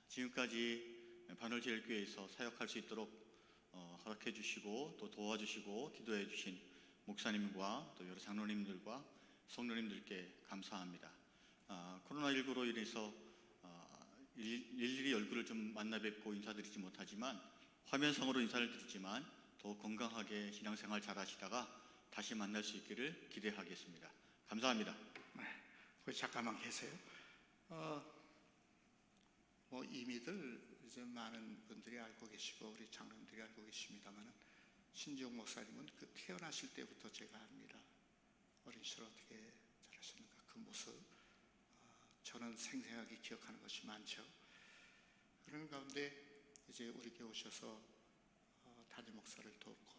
지금까지 반월제일교회에서 사역할 수 있도록 허락해 주시고 또 도와주시고 기도해 주신 목사님과 또 여러 장로님들과 성도님들께 감사합니다. 코로나19로 인해서 일일이 얼굴을 좀 만나 뵙고 인사드리지 못하지만 화면상으로 인사를 드리지만 더 건강하게 신앙생활 잘 하시다가 다시 만날 수 있기를 기대하겠습니다. 감사합니다. 거기 잠깐만 계세요. 뭐 이미들 이제 많은 분들이 알고 계시고 우리 장로님들이 알고 계십니다만은 신지용 목사님은 그 태어나실 때부터 제가 압니다. 어린 시절 어떻게 잘하셨는가 그 모습 저는 생생하게 기억하는 것이 많죠. 그런 가운데 이제 우리 교회 오셔서 담임 목사를 돕고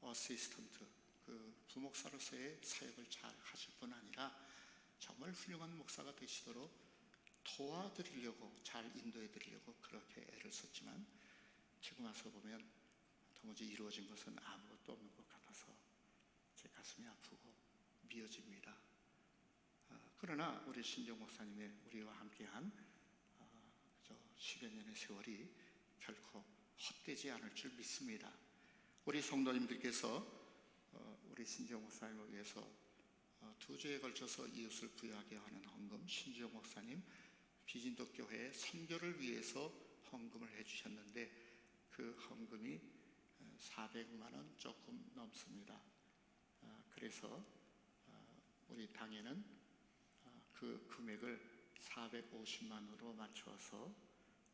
어시스턴트 그 부목사로서의 사역을 잘 하실 뿐 아니라 정말 훌륭한 목사가 되시도록 도와드리려고 잘 인도해 드리려고 그렇게 애를 썼지만 지금 와서 보면 도무지 이루어진 것은 아무것도 없는 것 같아서 제 가슴이 아프고 미어집니다. 그러나 우리 신정 목사님의 우리와 함께한 10여 년의 세월이 결코 헛되지 않을 줄 믿습니다. 우리 성도님들께서 우리 신정 목사님을 위해서 2주에 걸쳐서 이웃을 부유하게 하는 헌금 신지영 목사님 비진도 교회 선교를 위해서 헌금을 해주셨는데 그 헌금이 400만 원 조금 넘습니다. 그래서 우리 당에는 그 금액을 450만 원으로 맞추어서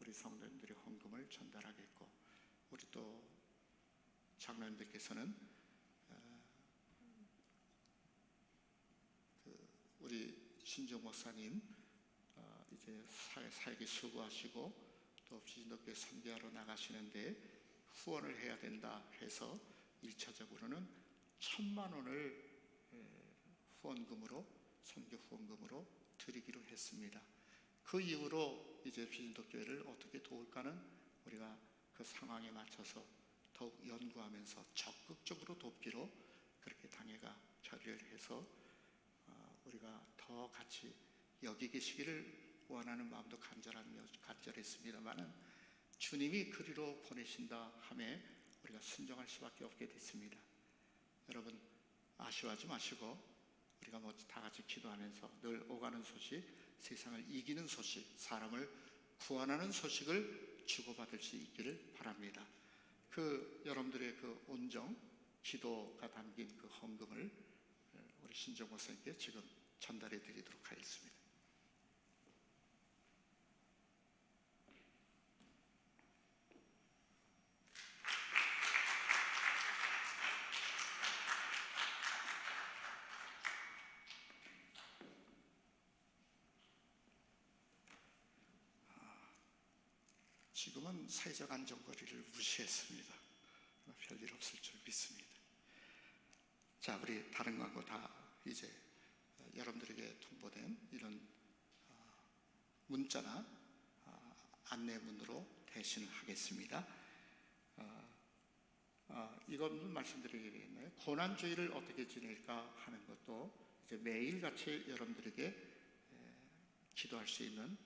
우리 성도님들이 헌금을 전달하겠고 우리 또 장로님들께서는 우리 신정 목사님 이제 사역에 수고하시고 또 비진도교회 선교하러 나가시는데 후원을 해야 된다 해서 1차적으로는 1,000만 원을 후원금으로 선교 후원금으로 드리기로 했습니다. 그 이후로 이제 비진도교회를 어떻게 도울까는 우리가 그 상황에 맞춰서 더욱 연구하면서 적극적으로 돕기로 그렇게 당회가 결의를 해서 우리가 더 같이 여기 계시기를 원하는 마음도 간절했습니다만은 주님이 그리로 보내신다 하매 우리가 순종할 수밖에 없게 됐습니다. 여러분 아쉬워하지 마시고 우리가 뭐 다 같이 기도하면서 늘 오가는 소식, 세상을 이기는 소식, 사람을 구원하는 소식을 주고받을 수 있기를 바랍니다. 그 여러분들의 그 온정, 기도가 담긴 그 헌금을 우리 신정 목사님께 지금 전달해 드리도록 하겠습니다. 지금은 사회적 안전거리를 무시했습니다. 별일 없을 줄 믿습니다. 자, 우리 다른 광고 다 이제 여러분들에게 통보된 이런 문자나 안내문으로 대신하겠습니다. 이건 말씀드리겠네요. 고난주일을 어떻게 지낼까 하는 것도 이제 매일같이 여러분들에게 기도할 수 있는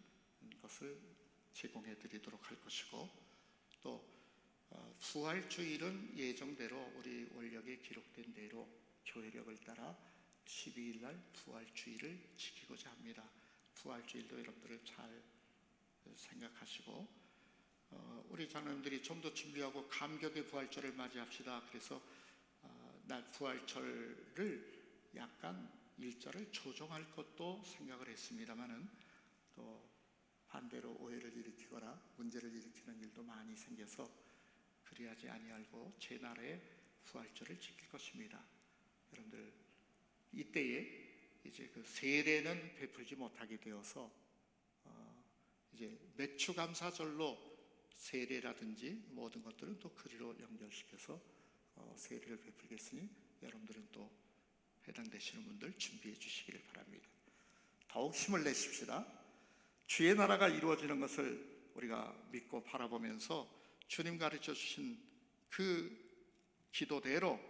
것을 제공해 드리도록 할 것이고 또 부활주일은 예정대로 우리 원력에 기록된 대로 교회력을 따라 12일 날 부활주일을 지키고자 합니다. 부활주일도 여러분들을 잘 생각하시고 우리 장로님들이 좀 더 준비하고 감격의 부활절을 맞이합시다. 그래서 날 부활절을 약간 일자를 조정할 것도 생각을 했습니다만은 또 반대로 오해를 일으키거나 문제를 일으키는 일도 많이 생겨서 그리하지 아니하고 제 나라의 부활절을 지킬 것입니다. 여러분들 이때에 이제 그 세례는 베풀지 못하게 되어서 이제 맥추감사절로 세례라든지 모든 것들은 또 그리로 연결시켜서 세례를 베풀겠으니 여러분들은 또 해당되시는 분들 준비해 주시기를 바랍니다. 더욱 힘을 내십시다. 주의 나라가 이루어지는 것을 우리가 믿고 바라보면서 주님 가르쳐 주신 그 기도대로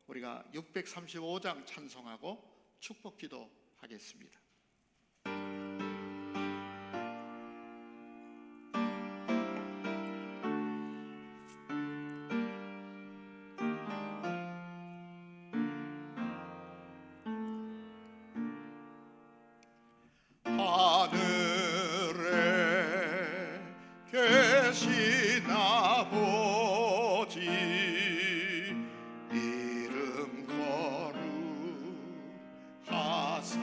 우리가 635장 찬송하고 축복 기도 하겠습니다. 하늘에 계신 아버지 이름 거룩하사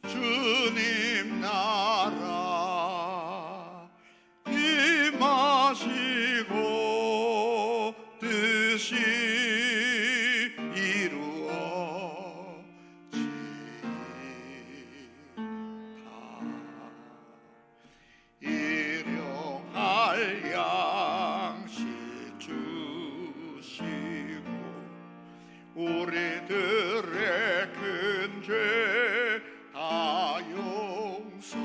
주님 나라 임하시고 뜻이 일용할 양식 주시고 우리들의 큰 죄 다 용서하옵시고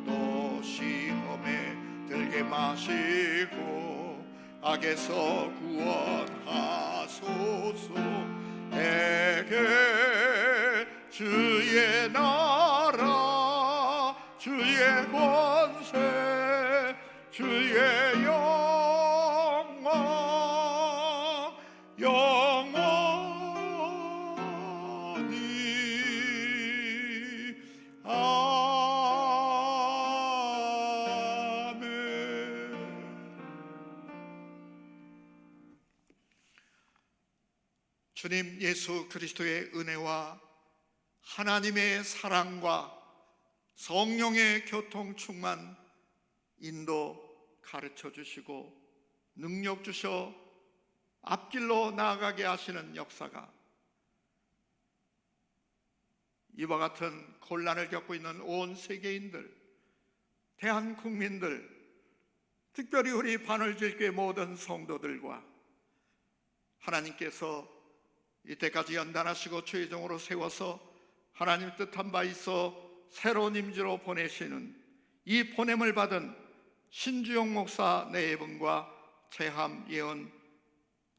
또 시험에 들게 마시고 악에서 구원하소서. 내게 주의 나라 주의 권세 주의 영광 영원히 아멘. 주님 예수 그리스도의 은혜와 하나님의 사랑과 성령의 교통 충만 인도 가르쳐 주시고 능력 주셔 앞길로 나아가게 하시는 역사가 이와 같은 곤란을 겪고 있는 온 세계인들, 대한국민들, 특별히 우리 바늘질교회 모든 성도들과 하나님께서 이때까지 연단하시고 최종으로 세워서 하나님 뜻한 바 있어 새로운 임지로 보내시는 이 보냄을 받은 신주영 목사 내분과 재함 예언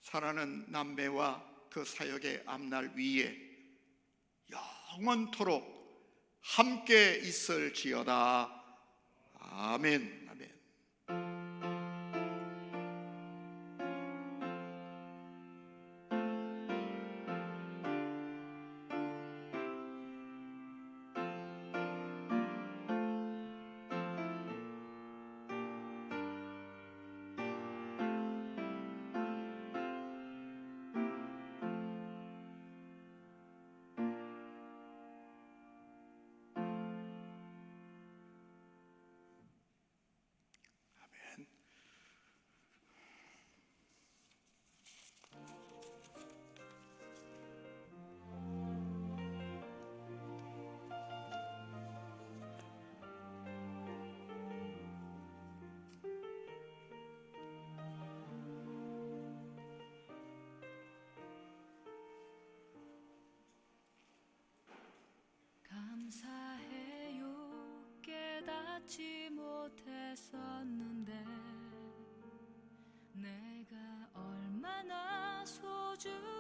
사랑하는 남매와 그 사역의 앞날 위에 영원토록 함께 있을지어다. 아멘. 아멘. 감사해요. 깨닫지 못했었는데 내가 얼마나 소중한지